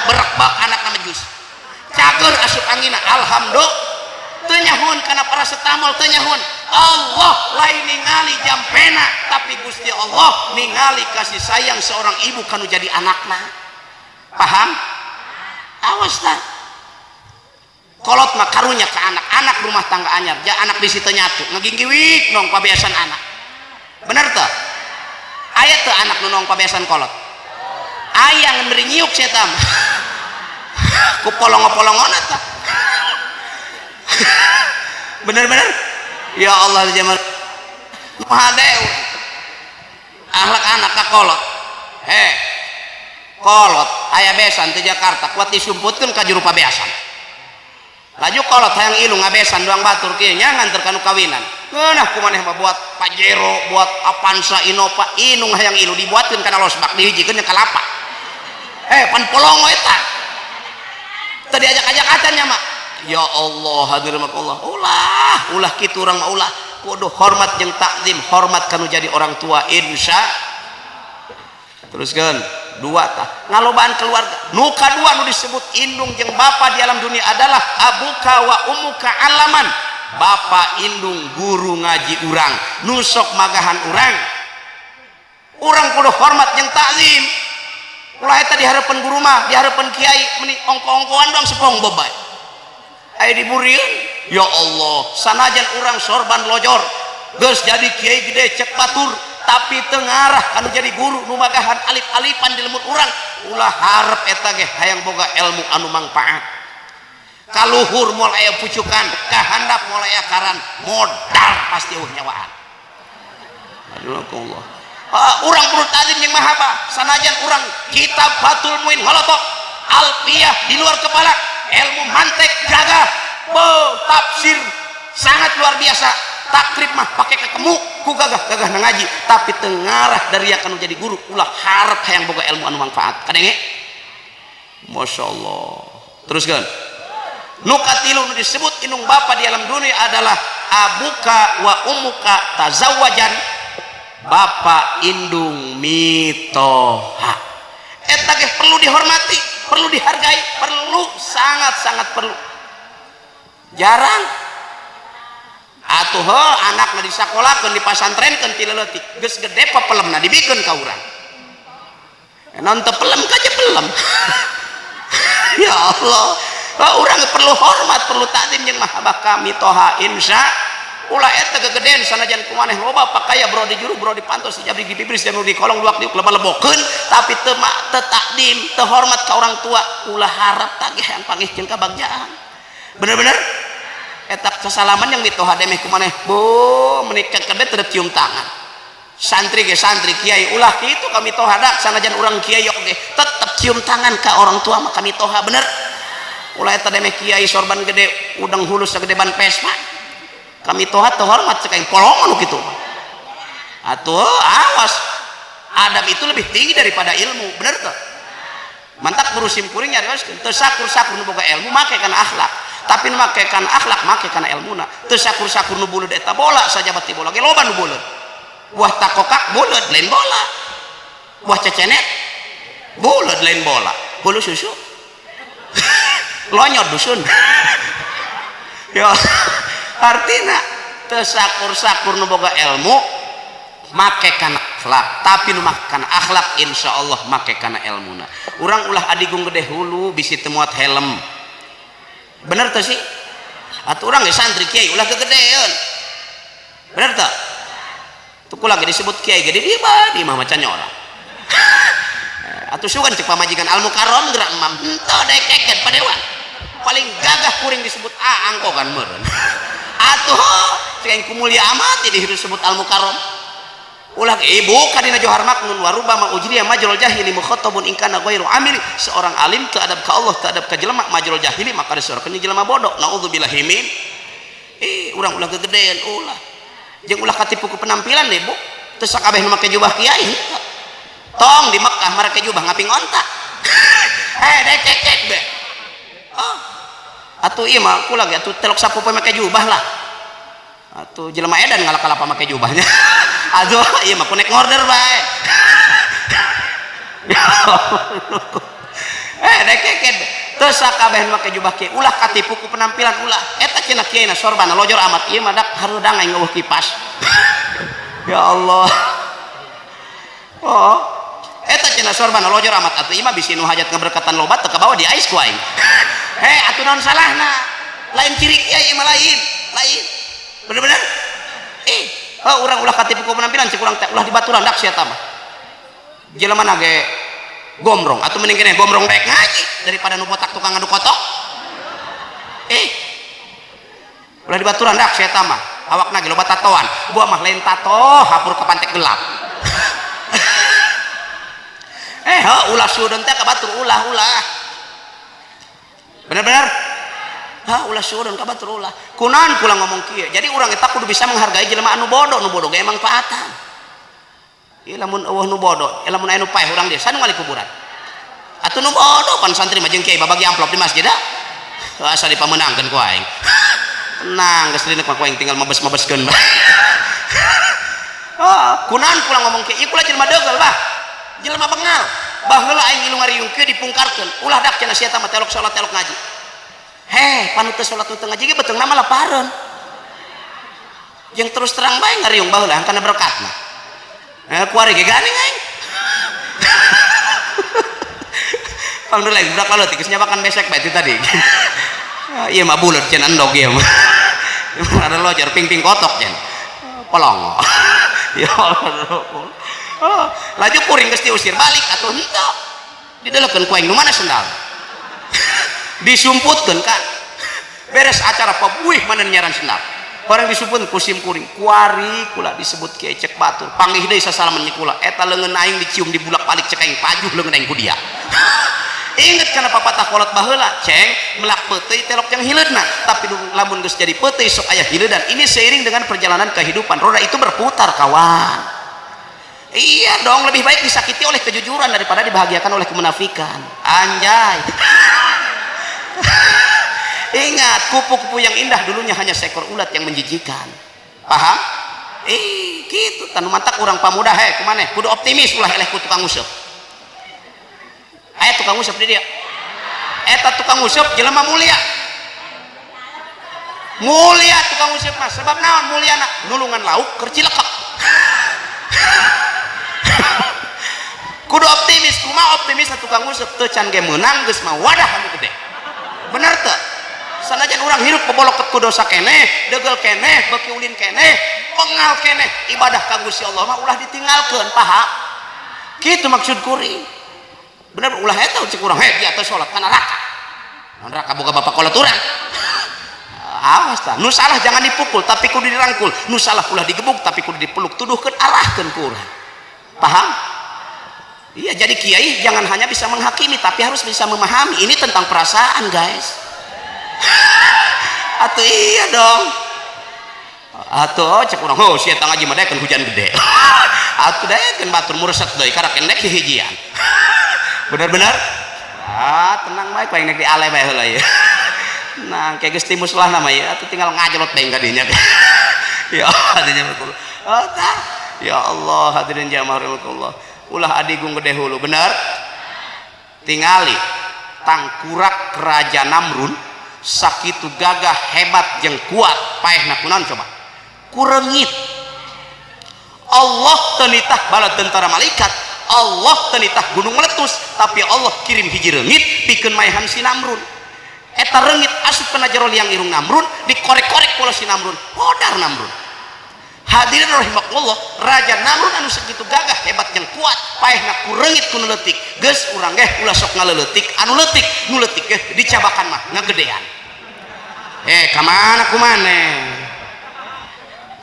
berekbak anak nama jus cager asup angina alhamdulillah teu nyahoan kana paracetamol teu nyahoan Allah lain ningali jampena tapi Gusti Allah ningali kasih sayang seorang ibu kanu jadi anakna paham awas tah kolot mah karunya ke anak rumah tangga anyar ja anak bisi teu nyatu ngaginggiwik nong pabeasan anak bener teu aya teu anak nu nong pabeasan kolot aya ngemberi nyiuk setam ku polong-polongona tah bener-bener ya Allah jamal muhadeu ahlak anak ka kolot kolot aya besan di Jakarta kuat disumputkeun ka juru pabeasan laju kolot hayang ilu ngabesan doang batur kieu nya nganter kanu kawinan ngeunah kumaneh mah buat Pajero buat Avanza Innova inung hayang ilu dibuatkeun kana losbak dihijikeun ka lapa pan polongo eta teu diajak-ajak acannya mah ya Allah hadirin Allah ulah kitu urang mah ulah kudu hormat jeung takzim hormat kanu jadi orang tua insya teruskeun dua tah ngalobaan keluarga nu kadua nu disebut indung jeung bapa di alam dunia adalah abuka wa ummuka alaman bapa indung guru ngaji urang nu sok magahan urang kudu hormat jeung takzim ulah eta di harapan guru mah di harapan kiai meni ongko-ongkoan doang sepong bebay aya diburiun ya Allah sanajan urang sorban lojor geus jadi kiai gede cek batur tapi teu ngarah anu jadi guru nu magahan alif-alifan di lemut urang ulah harap eta ge hayang boga ilmu anu mangpaat kaluhur moal aya pucukan kahandap moal aya karan modal pasti nyawaan aduh Allah urang perlu tadzim jeung mahaba sanajan urang kitab Fathul Muin ngolotok alfiyah di luar kepala ilmu mantek jaga tafsir sangat luar biasa takrib mah pakai kekemu ku gagah ngaji tapi tengarah dari yang akan jadi guru ulah harap hayang boga ilmu anu manfaat kadenge Masya Allah. Teruskan. Nukatilu disebut inung bapa di alam dunia adalah abuka wa umuka tazawajan, bapa indung mitoha. Eta ge perlu dihormati, perlu dihargai, perlu, sangat-sangat perlu. Jarang atuh anakna disakolahkeun dipasantrenkeun ti leutik geus gede pepelemna dibikeun ka urang. Non teu pelem kaje pelem. Ya Allah, urang perlu hormat, perlu takdim jeung mahabbah kami toha insya ulah eta gegedean sanajan kumaneh loba pakaya bro di juru bro di pantos di jabri di bibris dan di kolong luak di lebokeun tapi teu takdim teu hormat ka orang tua ulah harap tagihan pangihkeun ka bagjaan. Bener-bener eta kesalaman yang mitoha demeh kumaneh bu menikah kede teu cium tangan. Santri ge santri kiai ulah kitu kami toha dak sanajan urang kiai oge tetep cium tangan ka orang tua mah kami toha bener. Ulah eta demeh kiai sorban gede udang hulus sagede ban pesma kami toha teu hormat cek aing polongan kitu. Atuh awas, adab itu lebih tinggi daripada ilmu, bener tuh. Mantak guru sim kuring nyarioskeun teu sakur-sakur nu boga ilmu make kana akhlak, tapi nu make kana akhlak make kana ilmuna. Teu sakur-sakur nu buleud eta bola sajabat ti bola ge loba nu buleud. Buah takokak buleud lain bola, buah cecenet buleud lain bola, bulu susu lonyot dusun. Ya artina teu sakur-sakur nu boga ilmu make kana akhlak, tapi nu make kana akhlak insyaallah make kana ilmuna. Urang ulah adigung gede hulu bisi teu muat helm. Bener teu sih? Atuh urang ge santri kiai ulah kegedeun. Bener teu? Tuh kula ge disebut kiai ge di dieu mah macan nyora. Atuh sugan cek pamajikan al mukarram gerak emam henteu daek keket padewa. Paling gagah kuring disebut angko kan meureun. Atuh cek kumulia amat disebut al mukarram. Ulah ibu kadina johar maknun warubama ujriya majrul jahili mukhatabun in kana ghairu amili. Seorang alim teu adab ka Allah teu adab ka jelema majrul jahili maka disorkeun jelema bodoh. Naudzubillahi min. Urang ulah kegedean ulah. Jeung ulah katipu ku penampilan deh bu. Teu sakabeh nu make jubah kiai. Tong di Mekah make jubah ngaping ontak. Dek cek be. Atuh ieu mah kula ge atuh telok sapopoe make jubah lah. Atuh jelema edan ngalak-kalapa make jubahnya. Aduh ieu mah ku nek ngorder bae. Dek keket teu sakabeh make jubah kiai ulah katipu ku penampilan ulah eta cenah kiai na sorban lojor amat ieu mah dak hareudang aing ngeueuh kipas. Ya Allah. Oh eta cenah sorban lojor amat atuh ieu mah bisi nu hajat ngaberkatan loba teu kabawa di ais ku aing. Atuh naon salahna lain ciri kiai mah lain bener-bener urang ulah katipu ku penampilan cek urang teh ulah dibaturan dak sia eta mah jelema na ge gombrong atau mending kene gombrong baik ngaji daripada nu botak tukang ngadu kotok. Ulah dibaturan dak sia eta mah awakna ge loba tatoan gua mah lain tato hapur ka pantek gelap. Ulah sudeun teh ka batur ulah bener-bener ulah sudeun ka batur ulah kunaon kula ngomong kieu jadi urang eta kudu bisa menghargai jelema anu bodoh ge emang paatan. Lamun eueuh nu bodoh lamun aya nu paeh urang dia sanu ngali kuburan atuh nu bodoh pan santri mah jeung kiai babagi amplop di masjid asa dipamenangkeun ku aing. Tenang geus lineuk mah ku aing tinggal mabes-mabeskeun bah. Kunaon kula ngomong kieu ieu kula jelema deugel bah jelema bengal baheula aing ngilu ngariung kieu dipungkarkeun ulah dak cenah sia eta mah telok salat telok ngaji. Panu teu salat teu ngaji ge beteungna mah lapareun jeung terus terang bae ngariung baheula kana berkatna. Kuari ge ganing aing. Alhamdulillah budak kalau tikus nyabakan besek bae tadi. Iya mah buleut cenah endog ieu mah. Ada lojor ping-ping kotok cenah. Polong. Ya Allah. Laju kuring geus diusir balik atuh henteu. Dideleukeun ku aing nu mana sendal. Disumputkeun kan. Beres acara pabuih mana nyaran sendal. Barang disumput kusim kuring kuari kula disebut kiai cek batur panggih deui sasalaman kula eta leungeun aing dicium di bulak balik cek aing pajuh leungeun aing ku dia. Inget kana papatah kolot baheula ceng melak peuteuy telok yang hileudna tapi lamun geus jadi peuteuy sok aya hileudan ini seiring dengan perjalanan kehidupan roda itu berputar kawan. Iya dong, lebih baik disakiti oleh kejujuran daripada dibahagiakan oleh kemunafikan. Anjay. Ingat, kupu-kupu yang indah dulunya hanya seekor ulat yang menjijikan. Paham? Gitu tanu mantak orang pamuda kumane kudu optimis ulah eleh ku tukang useup. Aya tukang useup di dia. Eta tukang useup jelema mulia. Mulia tukang useup mah sebab naon muliana? Nulungan lauk keur cilekep. Kudu optimis, kumaha optimis tukang useup teu can ge meunang geus mah wadah anu gede. Bener teu? Sanajan orang hirup bebolok ku dosa keneh, degel keneh, beki ulin keneh, pengal keneh, ibadah ka Gusti Allah mah ulah ditinggalkeun, paham? Kitu maksud kuring. Bener ulah eta cek urang dia teh salat ka neraka. Neraka boga bapak kolot urang. Awas tah, nu salah jangan dipukul tapi kudu dirangkul, nu salah ulah digebuk tapi kudu dipeluk, tuduhkeun arahkeun ku urang. Paham? Iya, jadi kiai jangan hanya bisa menghakimi tapi harus bisa memahami. Ini tentang perasaan, guys. Atuh iya dong. Atuh cek urang, oh sia tang ngaji mah daekeun hujan gede. Atuh daekeun batur mureset deui karek endek hijian. Bener-bener? Tenang bae paling nek di ale bae heula ya. Nah, kayak geus timus lah nama ya, atuh tinggal ngajolot bae ka dinya. Ya adinya betul. Tah. Ya Allah, hadirin jamaah rahimakumullah. Ulah adigung gede hulu, bener? Tingali tangkurak Raja Namrun sakitu gagah hebat jeung kuat paehna kunaon coba kurengit. Allah tenitah bala tentara malaikat, Allah tenitah gunung meletus, tapi Allah kirim hiji reungit pikeun maehan si Namrun. Eta reungit asup kana jero liang irung Namrun, dikorek-korek kula si Namrun, hodar Namrun. Hadirin rahimakumullah, Raja Namrun anu sakitu gagah hebat jeung kuat paehna ku reungit ku nu leutik. Geus urang geh ulah sok ngaleutik, anu leutik nu leutik geh dicabakan mah ngagedean. Kamana kumane?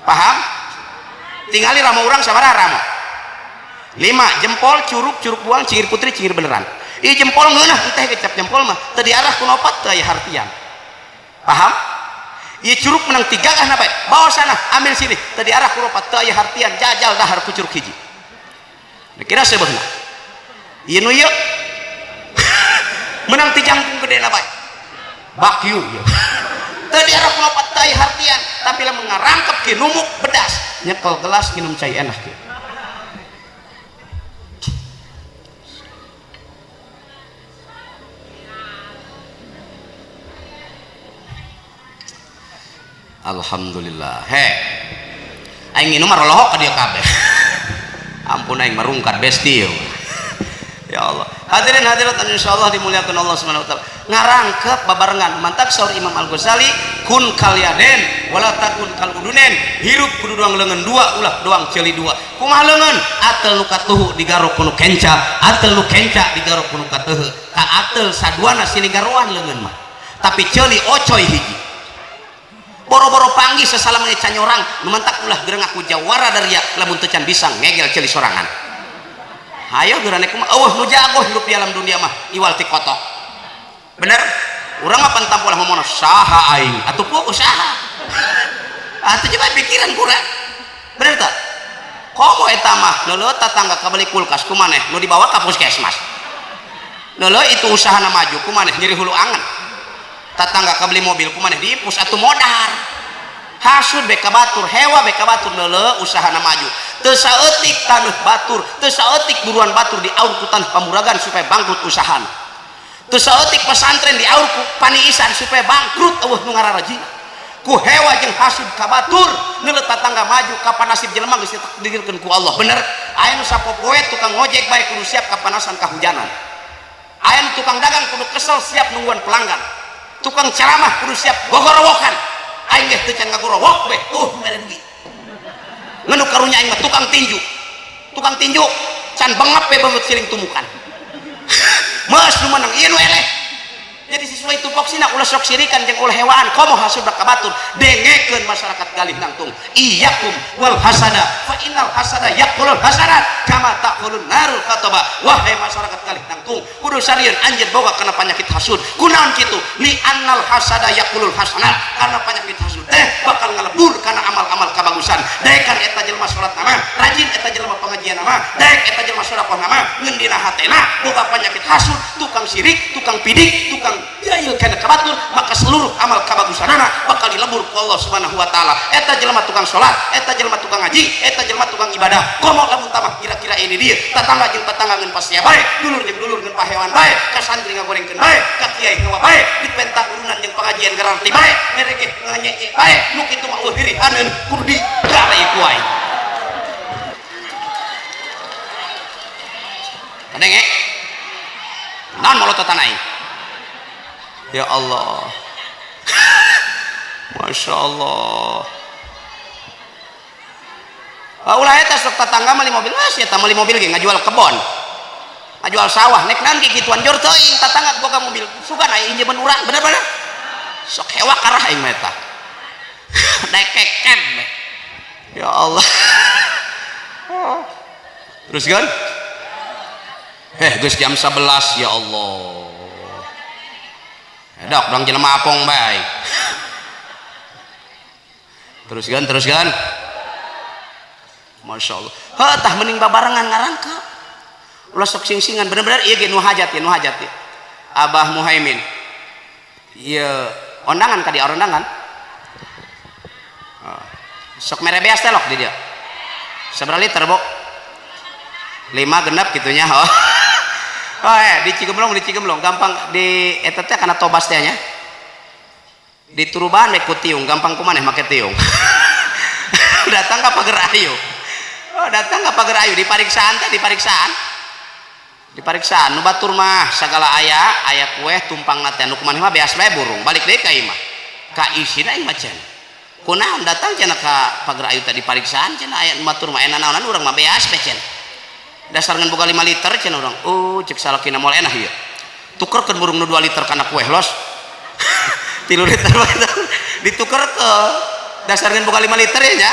Paham? Tingali ramo urang sabaraha ramo? 5 jempol curug buang cingir putri cingir beneran. Ieu jempol ngeunah teh kecap jempol mah teu diarah ku nopat teu aya hartian. Paham? Ieu curug menang 3 gah bae. Bawa sana, ambil sini. Teu diarah ku nopat teu aya hartian, jajal dahar ku curug hiji. Kira sebeuna. Ieu nu ieu menang ti jangkung gede bae. Bakyu ieu. Teu diarah ku nopat teu aya hartian, tapi lamun ngarangkep ke numuk bedas, nyekel gelas minum cai enak kieu. Alhamdulillah. Aing nginum mah lohok ka dieu kabeh. Ampun aing marungkat besti. Ya Allah. Hadirin hadirat insyaallah dimuliakan Allah Subhanahu wa taala. Ngarangkep babarengan mantak saur Imam Al-Ghazali, kun kalyaden wala takun kal udunen. Hirup kudu doang leungeun dua, ulah doang ceuli dua. Kumaha leungeun? Atel nu katuhu digarok ku nu kenca, atel nu kenca digarok ku nu kateuheu. Ka atel saduana silih garoan leungeun mah. Tapi ceuli ocoy hiji. Boro-boro panggih sasalam nge canyorang numantak ulah geurang aku jawara dari ya lamun teu can bisa ngegel ceuli sorangan. Hayo geurane kumaha eueuh nu jago hirup di alam dunia mah iwal ti kotok. Bener? Urang mah pan tampolah ngomongna saha aing atuh ku usaha. Atuh coba pikiran kurang. Bener teu? Komo eta mah leuleuh tatangga ka beli kulkas kumaneh nu dibawa ka puskesmas. Leuleuh itu usahana maju kumaneh nyeri hulu angan. Tatangga ka beli mobil kumaneh diipus atuh modar. Hasud beka batur, hewa beka batur leuleuh usahana maju. Teu saeutik taneuh batur, teu saeutik buruan batur diaur ku taneuh pamuragan supaya bangkrut usahan. Teu saeutik pesantren diaur ku paniisan supaya bangkrut eueuh nu ngararajina. Ku hewa jeung hasud ka batur neuleuh tatangga maju kapan nasib jelema geus ditakdirkeun ku Allah. Bener? Aya nu sapopoe tukang ngojek bae kudu siap kapanasan kahujanan. Aya nu tukang dagang kudu kesel siap nungguan pelanggan. Tukang ceramah kudu siap gogorowokan. Aing ge teu can ngagorowok we mere duit. Ngenu karunya aing mah tukang tinju can bengep we banget siling tumukan. Meus nu menang ieu nu eleh jadi si sesuai tupoksina ulah sok sirikan jeung ulah hewaan komo hasudna ka batur dengekeun masyarakat galih nangtung iyyakum wal hasada fa innal hasada yaqulul hasanat kama taqulun narul kataba wahai masyarakat galih nangtung kudu sarieun anjeun boga kana panyakit hasud kunaon kitu li annal hasada yaqulul hasanat karena penyakit hasud bakal ngalebur kana amal-amal kabagusan daekan eta jelema salat nama rajin eta jelema pengajian nama daek eta jelema sedekah nama ngeun dina hatena boga penyakit hasud tukang syirik tukang pidik tukang jahil kana kabatur maka seluruh amal kabagusanana bakal dilebur ku Allah Subhanahu wa taala eta jelema tukang salat eta jelema tukang ngaji eta jelema tukang ibadah komo lamun tamah kira-kira ini dia tetangga jeung tetangga ngeun pasia bae dulur jeung dulur ngeun pahewan bae ka santri ngagorengkeun bae ka kiai ngawa bae dipenta urunan jeung pengajian garanti bae merege nganyeye bae nu kitu mah eueuh haneun kudu digaleh ku aing kadenge naon molototan aing ya Allah Masya Allah ulah eta sok tetangga meuli mobil eta meuli mobil ge ngajual kebon ngajual sawah nek naon ge kituan jor teuing tetangga boga mobil sugan aya injeun urang bener-bener sok hewa karah aing mah eta daek keken ya Allah terus kan geus jam 11 ya Allah dok dong jelema apong baik teruskan Masya Allah tah mending babarengan ngarangka ulah sok sing-singan bener-bener ieu ge nu hajat ya Abah Muhaimin ieu ondangan ka di ondangan sok mere beas telok di dia sabaraha liter bo 5 genep gitunya di Cigemblong gampang di eta teh kana tobas teh nya di Turuban make ku tiung gampang kumaneh make tiung datang ka pager ayu di pariksaan nu batur mah sagala aya kue tumpang teh nu kumaneh mah beas bae burung balik deui ka ieu mah ka isina aing macan kunaon datang cenah ka pager ayu teh di pariksaan cenah aya nu batur mah ena naonan urang mah beas bae cenah dasar ngan boga 5 liter cenah urang cek salakina moal enah ieu tukerkeun burung nu 2 liter kana kue los 3 liter ditukerkeun dasar ngan boga 5 liter ya nya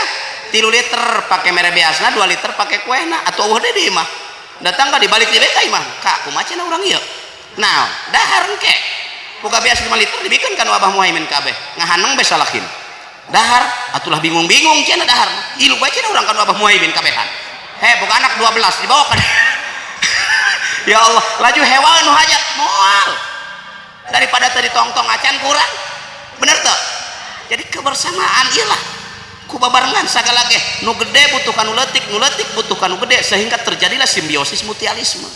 3 liter pake mere beasna 2 liter pake kuehna atuh eueuh deui di mah datang ka dibalik di bekai mah ka kumaha cenah urang ieu naon dahar engke boga beas 5 liter dibikeun kana Abah Muhaimin kabeh ngahaneng be salakin dahar atulah bingung-bingung cenah dahar ilu bae cenah urang kana Abah Muhaimin kabehan boga anak 12 dibawa kan ya Allah laju hewan nu hajat moal daripada tadi tong-tong acan kurang bener tuh jadi kebersamaan iyalah ku babarengan sagala ge nu gede butuh kanu leutik nu leutik butuh kanu gede sehingga terjadilah simbiosis mutualisme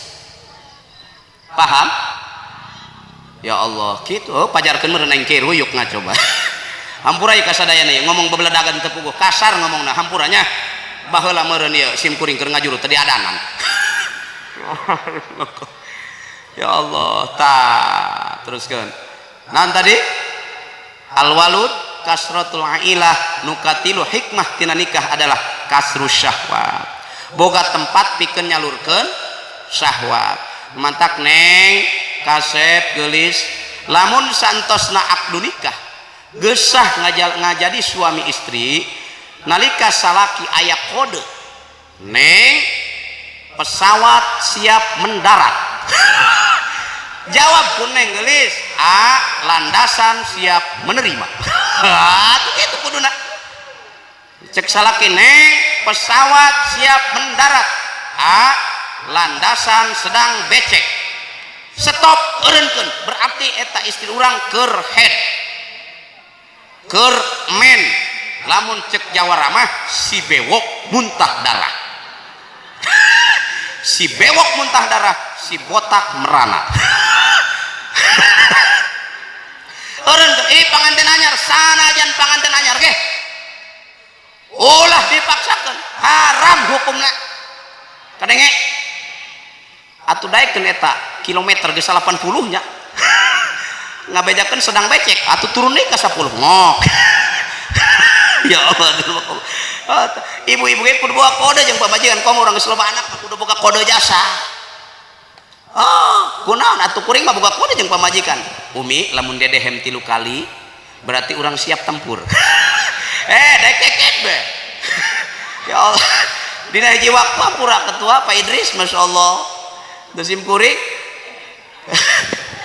paham ya Allah gitu pajarkeun meureun aing kiruyuk ngacoba hampura ieu kasadayana ngomong bebeledagan teu puguh kasar ngomongna hampuranya baheula meureun ieu sim kuring keur ngajuru teu diadanan ya Allah teruskeun naon tadi al walud kasratul ailah nukatilu hikmah tina nikah adalah kasrus syahwat boga tempat pikeun nyalurkeun syahwat mantak neng kasep geulis lamun santosna akdu nikah geus sah ngajadi suami istri nalika salaki aya kode neng pesawat siap mendarat jawab ku neng gelis landasan siap menerima itu gitu kuduna cek salaki neng pesawat siap mendarat landasan sedang becek stop eureunkeun berarti eta istri urang keur head keur men lamun cek Jawara mah si bewok muntah darah si bewok muntah darah si botak merana eureun panganten anyar sanajan panganten anyar ge ulah dipaksakeun haram hukumna kadenge atuh daekeun eta kilometer geus 80 nya ngabejakeun sedang becek atuh turun deui ka 10 ngok ya Allah ibu-ibu ge kudu boga kode jeung pamajikan komo urang geus loba anak kudu boga kode jasa kunaon atuh kuring mah boga kode jeung pamajikan Umi lamun dedehem 3 kali berarti orang siap tempur. Dekeket be. Ya Allah, dina hiji waktu pura ketua Pak Idris, Masya Allah, dosim kuring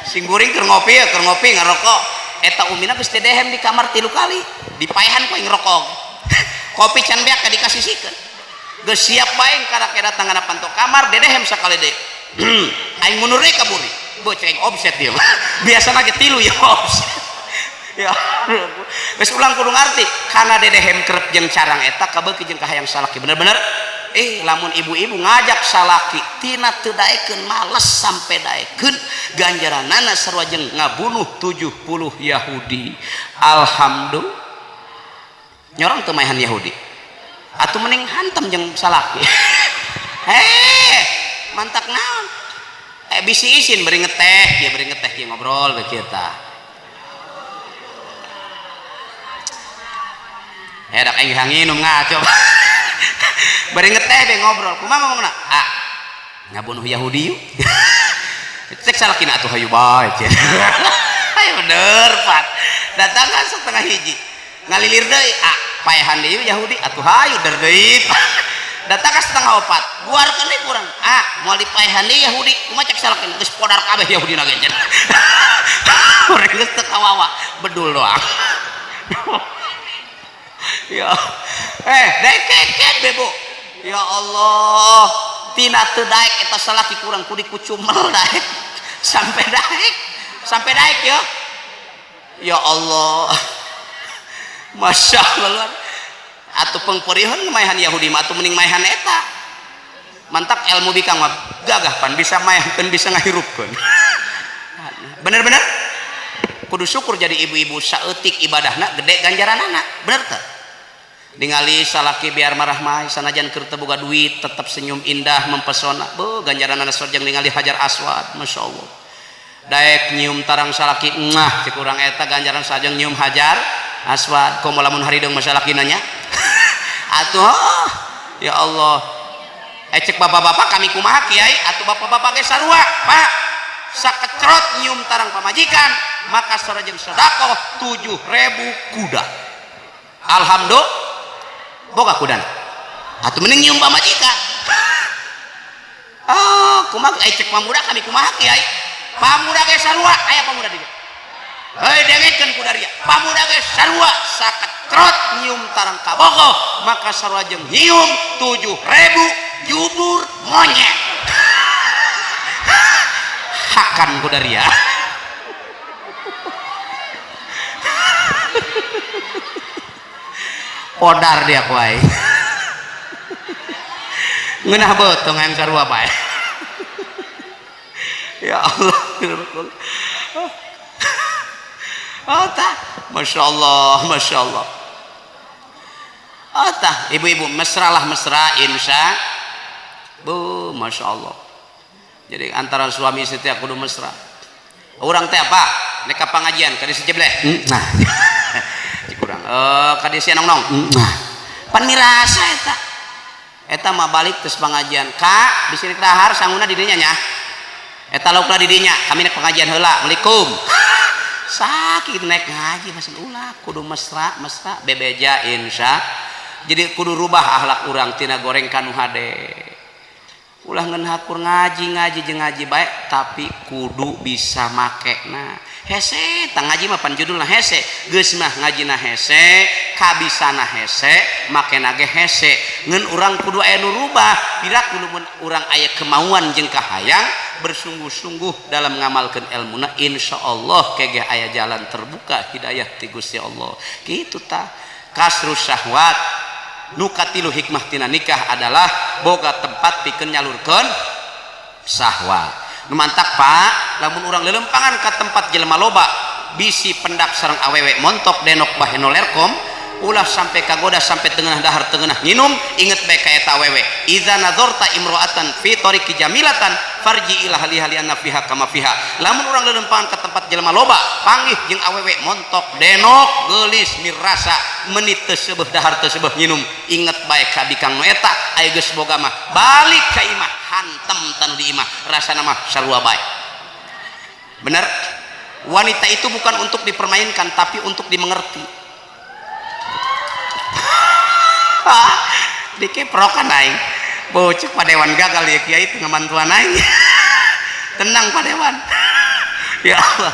sing kuring keur ngopi ngarokok, eta umina geus dedehem di kamar 3 kali dipaehan ku ngerokok kopi can beak ka dikasisikeun geus siap bae karak datangan pantok kamar dedehem sakali deui. Aing mundur deui ka buri bocah aing offset dia biasana ge 3 ya offset ya geus ulang kudu ngarti kana dedehem kerep jeung carang eta kabeuki jeung kahayang salaki bener-bener lamun ibu-ibu ngajak salaki tina teu daekeun males sampai daekeun ganjaranana sarua jeung ngabunuh 70 Yahudi. Alhamdulillah nyorong teu maehan Yahudi atuh mending hantem jeung salaki. Mantak naon bisi isin beri ngeteh kieu ngobrol be kieu tah. Dak aing hanginum ngaco. Bari ngeteh be ngobrol. Kumaha ngomongna? Ngabunuh Yahudi yuk. Cek salakina atuh hayu bae. Hayu bener Pak. Datangan setengah hiji. Ngalilir deui, paehan deui Yahudi atuh hayu der deui. Datang ka setengah 4. Buarkeun deui kurang. Moal dipaehan deui Yahudi. Kumaha cek salakina geus podar kabeh Yahudina ge. Urang geus teu kawawa, bedul doang. Ya dekeket bebo. Ya Allah tina teu daek eta salaki kurang ku dikucumel daek sampai daek ya. Ya Allah Masya Allah atuh pengperihan maehan Yahudi mah atuh mending maehan eta mantak ilmu bikang mah gagah pan bisa maehankeun bisa ngahirupkeun. Bener-bener kudu syukur jadi ibu-ibu saeutik ibadahna gede ganjaranana bener teh. Ningali salaki biar marah mah sanajan keur teu boga duit tetap senyum indah mempesona ganjaranana sorjang ningali Hajar Aswad. Masya Allah daek nyium tarang salaki cek urang eta ganjaran sajeng nyium Hajar Aswad komo lamun harideung masalaki nanya atuh ya Allah cek bapak-bapak kami kumaha kiai atuh bapak-bapak ge sarua Pak sakecrot nyium tarang pamajikan maka sorajeng sedekah 7.000 kuda. Alhamdulillah boga kudan atuh mending nyium pamajikan. Kumaha cek pamuda kami kumaha kiai pamuda ge sarua aya pamuda dieu dengekeun ku daria pamuda ge sarua sakecrot nyium tarang kabogoh maka sarua jeung nyium 7.000 jubur monyet. Hakan ku daria podar dia kuai ngeunah beutong yang sarua bae. Ya Allah tah Masya Allah Masya Allah tah ibu-ibu mesralah mesra insya Masya Allah. Jadi antara suami istri teh kudu mesra. Urang teh apa nek ka pangajian ka dieu jebleh nah kurang ka dieu nong-nong pan mirasa eta mah balik terus pengajian Kak di sini dahar sanguna di dinya nya eta laukna di dinya kami nek pengajian heula Assalamualaikum sakit naik ngaji masin ulah kudu mesra bebeja insya. Jadi kudu rubah akhlak urang tina goreng kanu hade ulah ngeun hakur ngaji jeung ngaji baik tapi kudu bisa make nah hese tang ngaji mah pan judulna hese geus mah ngajina hese kabisana hese makena ge hese ngeun urang kudu aya nu rubah pira kudu mun urang aya kemauan jeung kahayang bersungguh-sungguh dalam ngamalkeun ilmuna insyaallah kege aya jalan terbuka hidayah ti Gusti Allah kitu tah. Kasrus syahwat nu katilu hikmah tina nikah adalah boga tempat pikeun nyalurkeun syahwat. Nu mantak Pak lamun urang lelempangan ka tempat jelema loba bisi pendak sareng awewe montok denok bae nolerkom ulah sampai kagoda sampai tengah dahar tengah nginum inget bae ka eta awewe idza nadzarta imro'atan fi tariqi jamilatan farji ila hali-halianna fiha kama fiha. Lamun urang lelempangan ka tempat jelema loba panggih jeung awewe montok denok geulis mirasa menit teu seubeuh dahar teu seubeuh nginum inget bae ka bikang nu eta aya geus boga mah balik ka imah hantem tanu di imah rasana mah sarua bae bener wanita itu bukan untuk dipermainkan tapi untuk dimengerti. Dikeprokan aing bocok padewan gagal ya kiai itu ngamantuan aing. Tenang padewan. Ya Allah.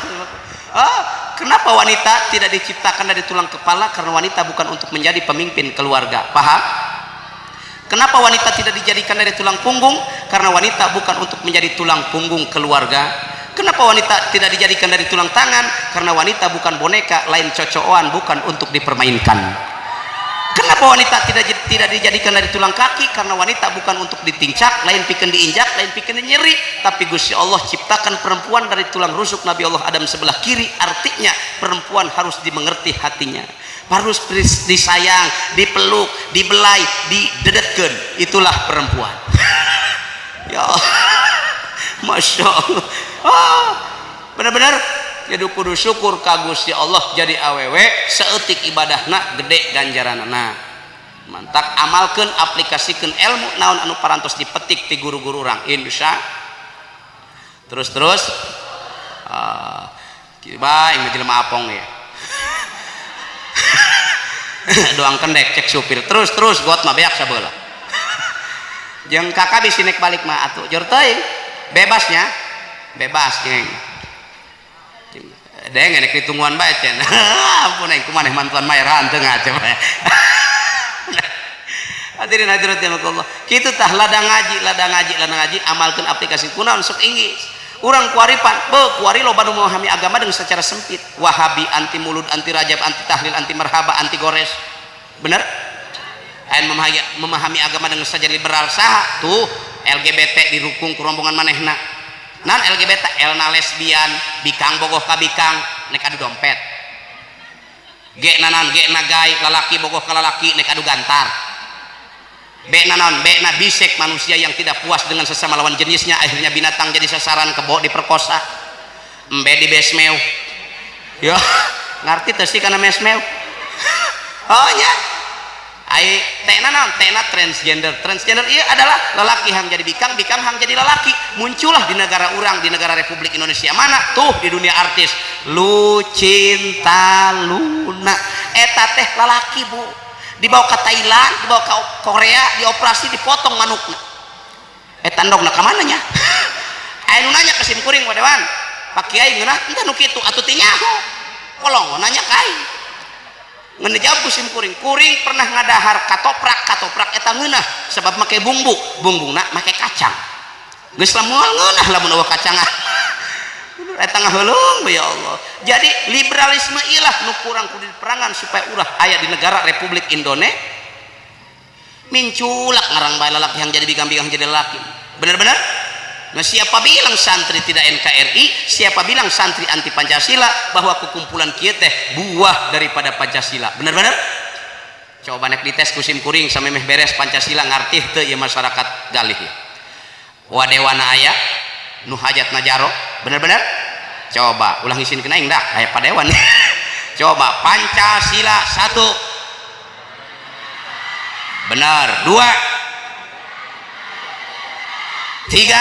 Kenapa wanita tidak diciptakan dari tulang kepala? Karena wanita bukan untuk menjadi pemimpin keluarga. Paham? Kenapa wanita tidak dijadikan dari tulang punggung? Karena wanita bukan untuk menjadi tulang punggung keluarga. Kenapa wanita tidak dijadikan dari tulang tangan? Karena wanita bukan boneka, lain cocokan, bukan untuk dipermainkan. Kenapa wanita tidak dijadikan dari tulang kaki? Karena wanita bukan untuk ditincak, lain pikeun diinjak, lain pikeun nyeri. Tapi Gusti Allah ciptakan perempuan dari tulang rusuk Nabi Allah Adam sebelah kiri. Artinya perempuan harus dimengerti hatinya, harus disayang, dipeluk, dibelai, didedetkeun. Itulah perempuan. Ya Allah. Masya Allah. Benar-benar jadi kudu syukur ka Gusti Allah jadi awewe seeutik ibadahna gede ganjaranana. Mantak amalkeun, aplikasikeun ilmu naon anu parantos dipetik ti guru-guru urang, insya. Terus kiba imah jelema apong ya. Doang kendek cek supir terus got mah beak sabeula. Jeung kakak bisi nek balik mah atuh jor teuing bebasnya bebas geng. Deng nek ditungguan bae cenah. Ampun aing kumaneh mantuan mayeran teu ngace bae. Hadirin hadirat yang Allah. Kitu tah ladang ngaji amalkeun aplikasi kunaon sok inggis. Urang kuaripan, kuari loba nu memahami agama dengan secara sempit. Wahabi, anti mulud, anti rajab, anti tahlil, anti marhaba, anti gores. Bener? Ain memahami agama dengan saja liberal saha tuh LGBT dirukung ku rombongan manehna. Nan LGBT elna lesbian, bikang bogoh ka bikang nek adu dompet. Ge nanan ge na gay lalaki bogoh ka lalaki nek adu gantar. B nanon B na bisek manusia yang tidak puas dengan sesama lawan jenisnya akhirnya binatang jadi sasaran kebo diperkosa. Embe di besmeu. Yo ngarti teu sih kana mesmeu. Oh nya. Ai tena naon tena transgender ieu adalah lalaki hang jadi bikang hang jadi lalaki. Muncullah di negara urang di negara Republik Indonesia mana tuh di dunia artis Lucinta Luna eta teh lalaki bu dibawa ke Thailand dibawa ke Korea dioperasi dipotong manukna eta ndogna ka mana nya aya nu nanya ka sim kuring wadewan Pak Kiai ngeunah entah nu kitu atuh teh nyaho kolong nanya ka aing ngeun jawab ku sim kuring pernah ngadahar katoprak eta ngeunah sebab make bumbuna make kacang geus lamun ngeunah lamun eueuh kacangan eta ngaheulung ya Allah. Jadi liberalisme ilah nu kurang kudu diperangan supaya ulah aya di negara Republik Indonesia minculak ngarang bae lalaki yang jadi bikang jadi lelaki. Benar-benar? Nah, siapa bilang santri tidak NKRI? Siapa bilang santri anti Pancasila? Bahwa kekumpulan kieu teh buah daripada Pancasila. Benar-benar? Coba nek dites ku sim kuring sampai meh beres Pancasila ngartih teu ieu masyarakat galih. Wadewana aya nu hajatna jaro. Benar-benar? Coba ulang isin kena aing dah aya padewan. Coba Pancasila 1 benar 2 3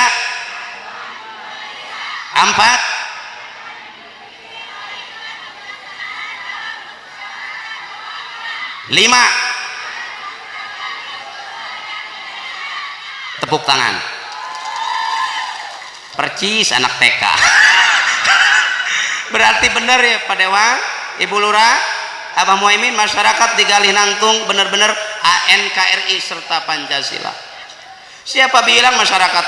4 5 tepuk tangan percis anak TK. Berarti benar ya Pak Dewa, Ibu Lurah, Abah Muhaimin, masyarakat di Galih Nangtung benar-benar NKRI serta Pancasila. Siapa bilang masyarakat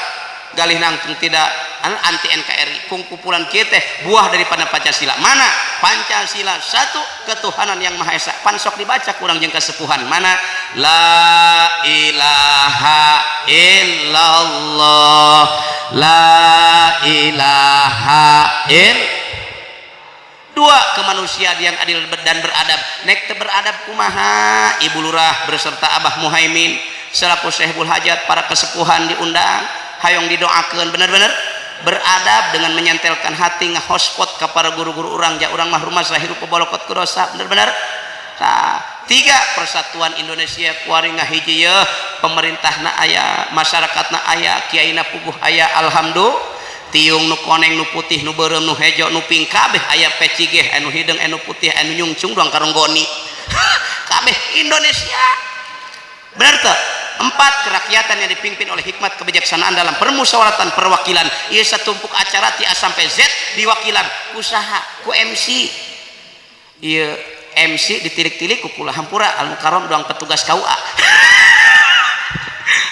Galih Nangtung tidak anti NKRI? Kumpulan kita buah daripada Pancasila. Mana? Pancasila 1 ketuhanan yang Maha Esa. Pansok dibaca kurang jeung kesepuhan. Mana? La ilaha illallah. La ilaha illallah. 2 kemanusiaan yang adil dan beradab. Nek teu beradab kumaha Ibu Lurah beserta Abah Muhaimin selaku Syekhul Hajat para kesepuhan diundang hayong didoakeun bener-bener beradab dengan menyentelkan hati ngahotspot ka para guru-guru urang ja urang mah rumah sahirup pebolokot kurosa bener-bener. Nah, 3 persatuan Indonesia kuari ngahiji yeuh pemerintahna aya masyarakatna aya kiaina puguh aya alhamdulillah tiung nu koneng nu putih nu beureum nu hejo nu pink kabeh aya peci ge anu hideung anu putih anu nyungcung doang karonggoni kabeh Indonesia. Bener teu? 4 kerakyatan yang dipimpin oleh hikmat kebijaksanaan dalam permusyawaratan perwakilan. Ieu satumpuk acara ti A sampai Z diwakilan usaha ku MC. Ieu MC ditilik-tilik ku kula hampura Al-Mukarram doang petugas KUA.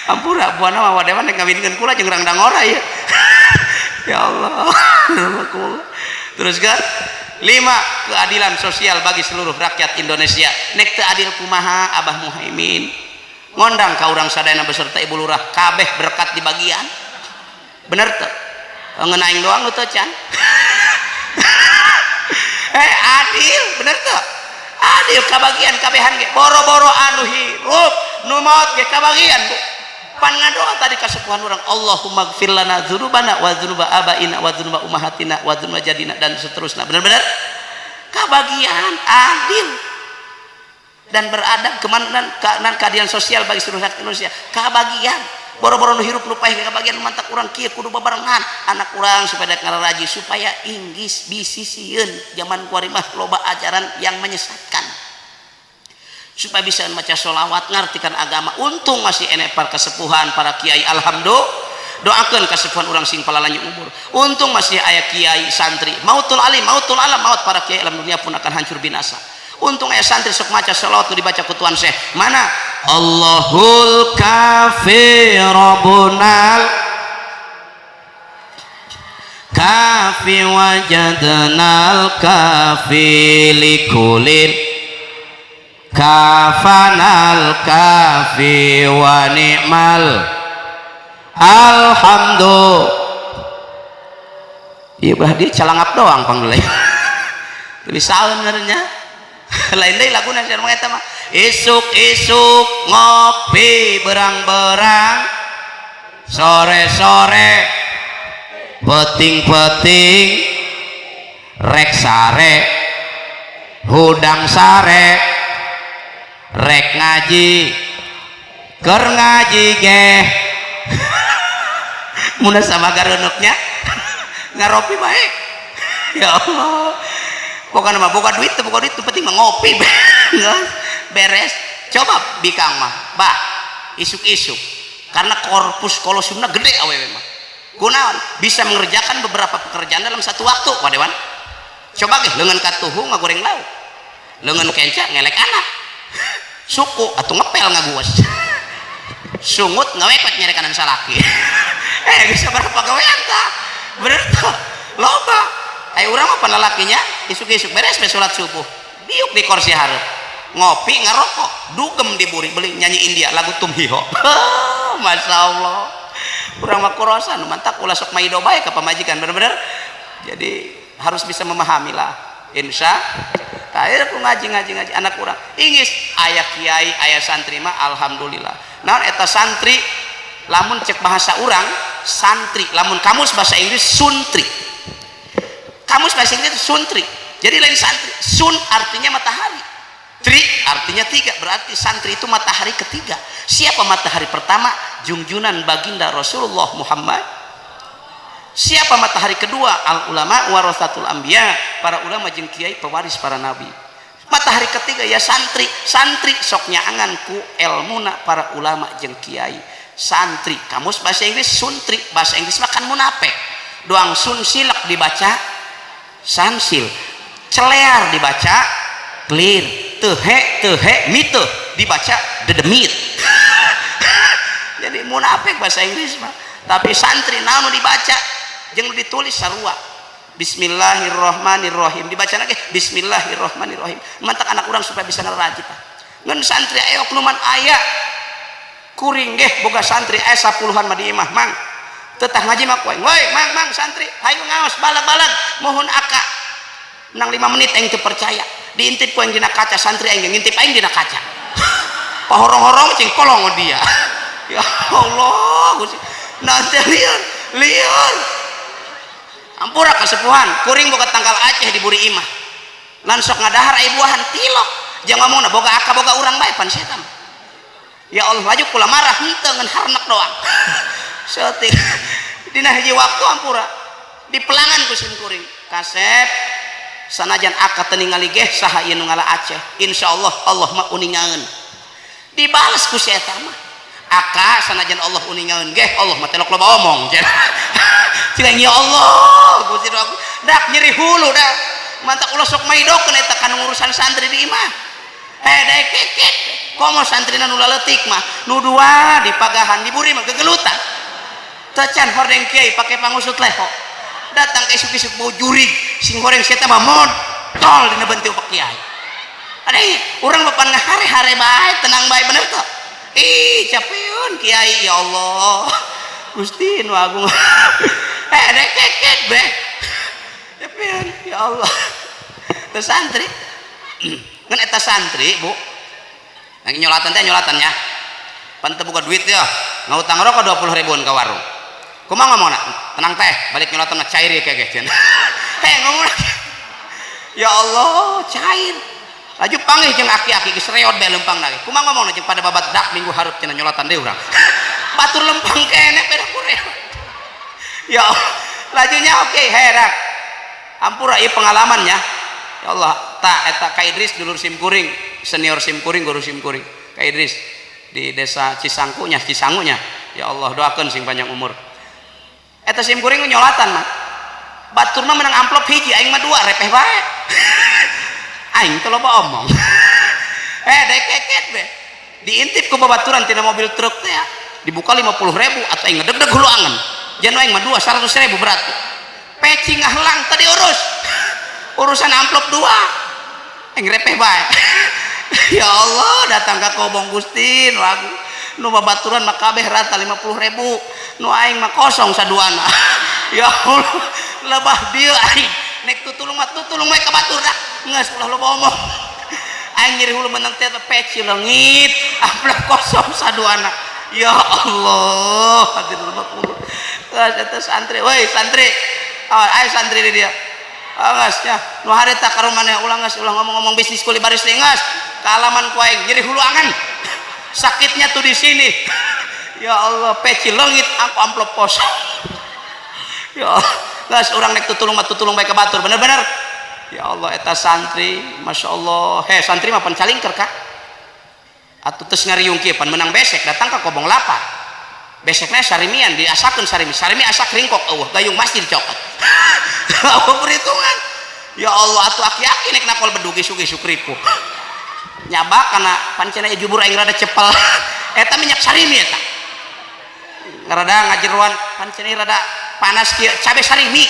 Hampura buana mah wadewan nek ngawinkeun kula jeung rangdang ora ieu. Ya Allah. Teruskan 5 keadilan sosial bagi seluruh rakyat Indonesia. Nek teu adil kumaha Abah Muhaimin ngondang ka urang sadayana beserta Ibu Lurah kabeh berkat di bagian. Bener teu? Ngeun aing doang nu teu can. Adil bener teu? Adil kabagian kabehan ge boro-boro anu hirup nu maot ge kabagian Bu. Pan ngadoa tadi kasepuhan urang Allahumma gfir lana dzunubana wa dzunuba abaina wa dzunuba ummahatina wa dzunuba jadina dan seterusnya. Bener-bener kabagian adil dan beradab kemanusiaan keadilan sosial bagi seluruh rakyat Indonesia. Kabagian boro-boro nu hirup nu paeh kabagian mantak urang kieu kudu babarengan anak urang supaya daek ngararaji supaya inggis bisisieun zaman kuari mah loba ajaran yang menyesatkan supaya bisa maca sholawat ngartikan agama. Untung masih ene para kesepuhan para kiai alhamdulillah doakeun kasepuhan urang sing palalanjut umur. Untung masih aya kiai santri mautul alim mautul alam maut para kiai alam dunia pun akan hancur binasa. Untung aya santri sok maca sholawat nu dibaca ku tuan Syekh mana Allahul kafi rabbunal kafi wajadnal kafi likulin kafanal kafi wa ni'mal alhamdulillah. Ieu bah dia calangap doang panggilnya tulisan benernya lain deui laguna sareng eta mah isuk-isuk ngopi berang-berang sore-sore peting-peting rek sare hudang sare rek ngaji keur ngaji ge mun sama gareunuknya ngaropi bae. Ya Allah pokoknya mah boga duit penting mah ngopi beres. Coba bikang mah bah isuk-isuk karena korpus kolosiumna gede awewe mah kunaon bisa mengerjakan beberapa pekerjaan dalam satu waktu wadewan. Coba ge leungeun katuhu ngagoreng lauk leungeun kenca ngelek anak suku atuh ngepel ngaguas sungut ngawekot nyerekanan salaki bisa berapa gawean tah bener tuh loba. Ayo urang mah panalakinya isuk-isuk beres salat subuh diuk di kursi hareup ngopi ngarokok dugem diburi beli nyanyi India lagu Tumhiho. Masya Allah urang mah kurosan mantak ulah sok maido bae ka pamajikan bener-bener. Jadi harus bisa memahami lah insya Allah. Aku ngaji anak urang ingis aya kiai aya santri mah alhamdulillah. Naon eta santri lamun cek bahasa urang santri lamun kamus bahasa Inggris suntri. Kamus bahasa Inggris itu suntri. Jadi lain santri. Sun artinya matahari. Tri artinya 3. Berarti santri itu matahari ketiga. Siapa matahari pertama? Junjunan baginda Rasulullah Muhammad. Siapa matahari kedua? Al ulama warasatul anbiya. Para ulama jeung kiai pewaris para nabi. Matahari ketiga ya santri. Santri sok nyaangan ku elmuna para ulama jeung kiai. Santri. Kamus bahasa Inggris suntri. Bahasa Inggris makan munafik. Doang sun silek dibaca sansil, celear dibaca clear, tehe mite dibaca dedemit. Jadi munafik bahasa Inggris mah. Tapi santri naon dibaca jeung ditulis sarua Bismillahirrahmanirrahim dibaca lagi Bismillahirrahmanirrahim. Mantak anak orang supaya bisa ngarajit. Ngan santri aya oknuman aya kuring geh boga santri aya 10-an mah di imah mang tetah ngaji mah poe woi mang santri hayu ngaos balag-balag mohon aka nang 5 menit aing teu percaya diintip ku aing dina kaca santri aing ngintip aing dina kaca pahorong-horong cing kolong dia. Ya Allah Gusti nanti liur ampura kasepuhan kuring boga tanggal Aceh di Buri Imah lan sok ngadahar aya buahan tilok jangan ngomongna boga aka boga urang bae pan setan. Ya Allah maju kula marah henteu ngan harnak doang. Setik dina hiji waktu ampura di pelangan ku simkuring kasep sanajan akad ningali geh saha ieu nu ngala Aceh insyaallah Allah mah uningaeun dibalas ku si eta mah aka sanajan Allah uningaeun geh Allah mah telok loba omong cenah ya Allah Gusti aku dak nyeri hulu dah mantak ulah sok maidokeun eta kana urusan santri di imah daek keket komo santrina nu laletik mah nu dua di pagahan diburi mah gegelutan tacan hordeng kiai pake pangusut leho datang ke isuk-isuk bau jurig sing horeng sieta mah modal dina bentiu pak kiai ada urang bapan ngahare-hare bae tenang bae bener kok ih capeun kiai ya Allah Gusti nu agung daek keket be capeun ya Allah teu santri ngan eta santri bu lagi nyolatan teh nyolatannya pan teu boga duit ya ngautang rokok 20.000 ka warung kumaha ngomongna tenang teh balik nyolatan mah cair ya kayak gitu ngomong ya Allah cair laju panggih jeung aki-aki geus reot bae lempang lagi kumaha ngomongna jeung pada babat dak minggu hareup cenah nyolatan deui urang batur lempang kene beda ku reot ya Allah lajunya oke herak ampura ieu pengalamannya ya Allah tak eta Ka Idris dulur simkuring senior simkuring guru simkuring Ka Idris di desa Cisangkunya ya Allah doakeun sing panjang umur eta simkuring nyolatan mah batur mah menang amplop hiji aing mah dua repeh bae aing teu loba omong daek keket be diintip ku babaturan tina mobil truk teh dibuka 50.000 atau aing ngedeg-deg hulu angen jan aing mah 200.000 berarti peci ngahlang tadi urusan amplop dua aing repeh bae ya Allah datang ka kobong Gusti nu agung nu babaturan mah kabeh rata 50.000 nu aing mah kosong saduana ya Allah lebah dieu aing nek tutulung mah tutulung we ka batur dah geus ulah loba omong aing nyeri hulu menang teh peci leungit amplop kosong saduana ya Allah hadir lemak hulu geus eta santri woi santri ayo santri di dia geus nya nu harita ka rumana ulah geus ulah ngomong-ngomong bisnis kuli baris geus ka alaman ku aing nyeri hulu angan sakitnya tuh di sini ya Allah peci leungit aku amplop kosong ya geus urang nek tutulung mah tutulung bae ka batur bener-bener ya Allah eta santri Masya Allah santri mah pan calingker kak atuh teus ngariung kieu pan menang besek datang ka kobong lapar besekna sarimian diasakeun sarimi asak ringkok eueuh gayung masjid dicokot apa perhitungan ya Allah atuh aki-aki nek nakol bedugi sugi sukripu nyabak karena pancena jubur aing rada cepel eta minyak sarimi eta ngarada ngajeruan pancena rada panas kieu cabe sarimi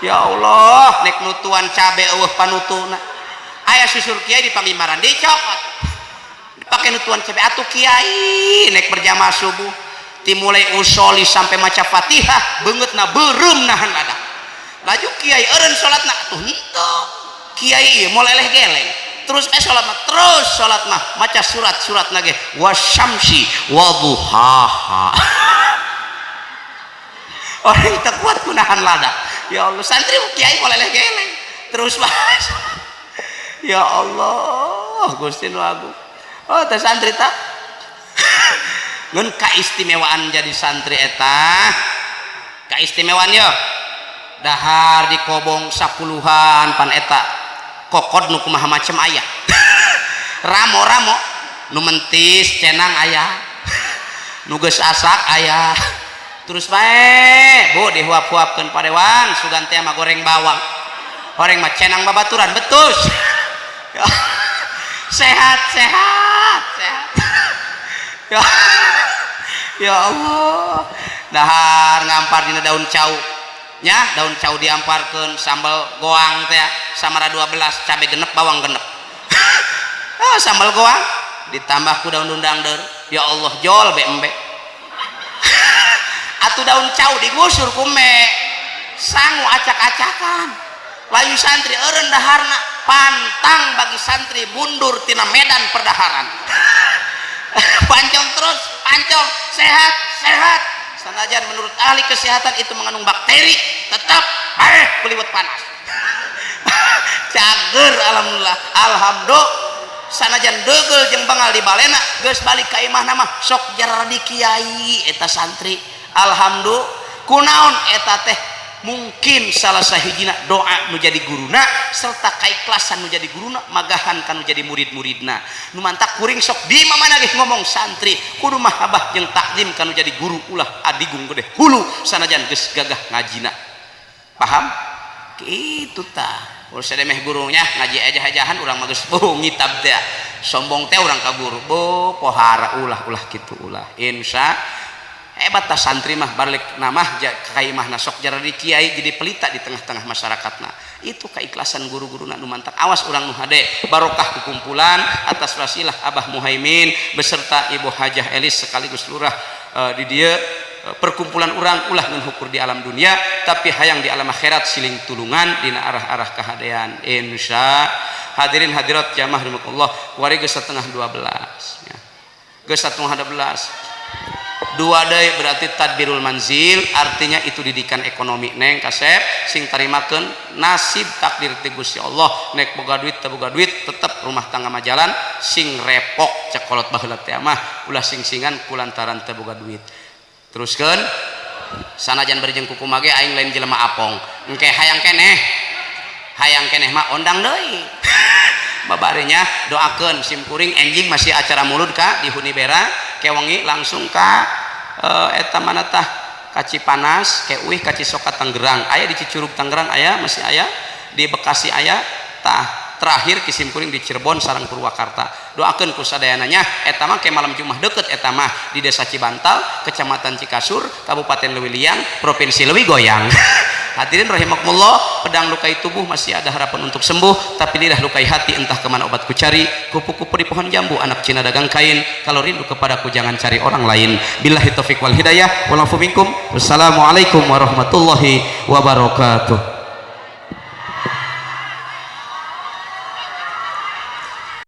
ya Allah nek nutuan cabe eueuh panutuna aya susur kiai di Pangimaran dicokot dipake nutuan cabe atuh kiai nek berjamaah subuh dimulai usoli sampai maca Fatihah beungeutna beureum nahan ada laju kiai eureun salatna atuh henteu kiai ieu moal eleh geleng terus salat mah terus salat mah maca surat nage wasyamsi wadhuhaha orang teu kuat kunahan lada ya Allah santri kiai moal eleh geleng terus bahas ya Allah Gusti nu agung teh santri tak ngeun kaistimewaan jadi santri eta kaistimewaan yo dahar di kobong 10-an pan eta kokod nu kumaha macem aya ramo-ramo nu mentis cenang aya nu geus asak aya terus bae bu dihuap-huapkeun padewan sugan teh mah goreng bawang goreng mah cenang babaturan betus sehat ya ya Allah dahar ngampar dina daun cau nya daun cau diamparkeun sambal goang teh samara 12 cabe genep bawang genep sambal goang ditambah ku daun undang deur ya Allah jol be embe atuh daun cau digusur ku me sangu acak-acakan layu santri eureun daharna pantang bagi santri mundur tina medan perdaharan pancong terus pancong sehat sanajan menurut ahli kesehatan itu mengandung bakteri tetap kuliwet panas cager alhamdulillah sanajan deugel jeung bangal di balena geus balik ka imah nama sok jaradi kiai eta santri alhamdulillah kunaon eta teh mungkin salah sahijina doa nu jadi guruna serta kaikhlasan nu jadi guruna magahan kanu jadi murid-muridna nu mantak kuring sok di mamana ge ngomong santri kudu mahabbah jeung taklim kanu jadi guru ulah adigung gede hulu sanajan geus gagah ngajina paham kitu tah urang sademeh gurunya ngaji aja-ajahan urang mah geus ngitab teh sombong teh urang ka guru pohara ulah kitu ulah insya hebat tah santri mah balik namah kai mah nasok jara di kiai jadi pelita di tengah-tengah masyarakatna itu keikhlasan guru-guruna nu mantap awas urang nu hade barokah kukumpulan atas wasilah Abah Muhaimin beserta Ibu Hajah Elis sekaligus lurah di dieu perkumpulan urang ulah ngan hukur di alam dunia tapi hayang di alam akhirat siling tulungan dina arah-arah kahadean insya hadirin hadirat jamaah rahimakumullah kuari geus 11:30 ya geus 11:12 dua day berarti tadbirul manzil artinya itu didikan ekonomi neng kasep sing tarimakeun nasib takdir ti Gusti Allah nek boga duit teu boga duit tetep rumah tangga mah jalan sing repok cek kolot baheula teh mah ulah sing-singan kulantaran teu boga duit teruskeun sanajan berjeng kuku mage aing lain jelema apong engke hayang keneh mah ondang deui babarinya doakeun sim kuring enjing masih acara mulud ka di Hunibera kewangi langsung ka eta mana tah ka Cipanas ke Uih ka Cisoka Tangerang aya di Cicurug Tangerang aya masih aya di Bekasi aya tah terakhir kisim kuring di Cirebon sareng Purwakarta doakeun ku sadayananya eta mah ke malam Jumat deukeut eta mah di Desa Cibantal Kecamatan Cikasur Kabupaten Leuwiliang Provinsi Leuwi Goyang hadirin rahimakumullah pedang lukai tubuh masih ada harapan untuk sembuh tapi lidah lukai hati entah kemana obat ku cari kupu-kupu di pohon jambu anak Cina dagang kain kalau rindu kepadaku jangan cari orang lain billahi taufiq wal hidayah wal afu minkum wassalamualaikum warahmatullahi wabarakatuh.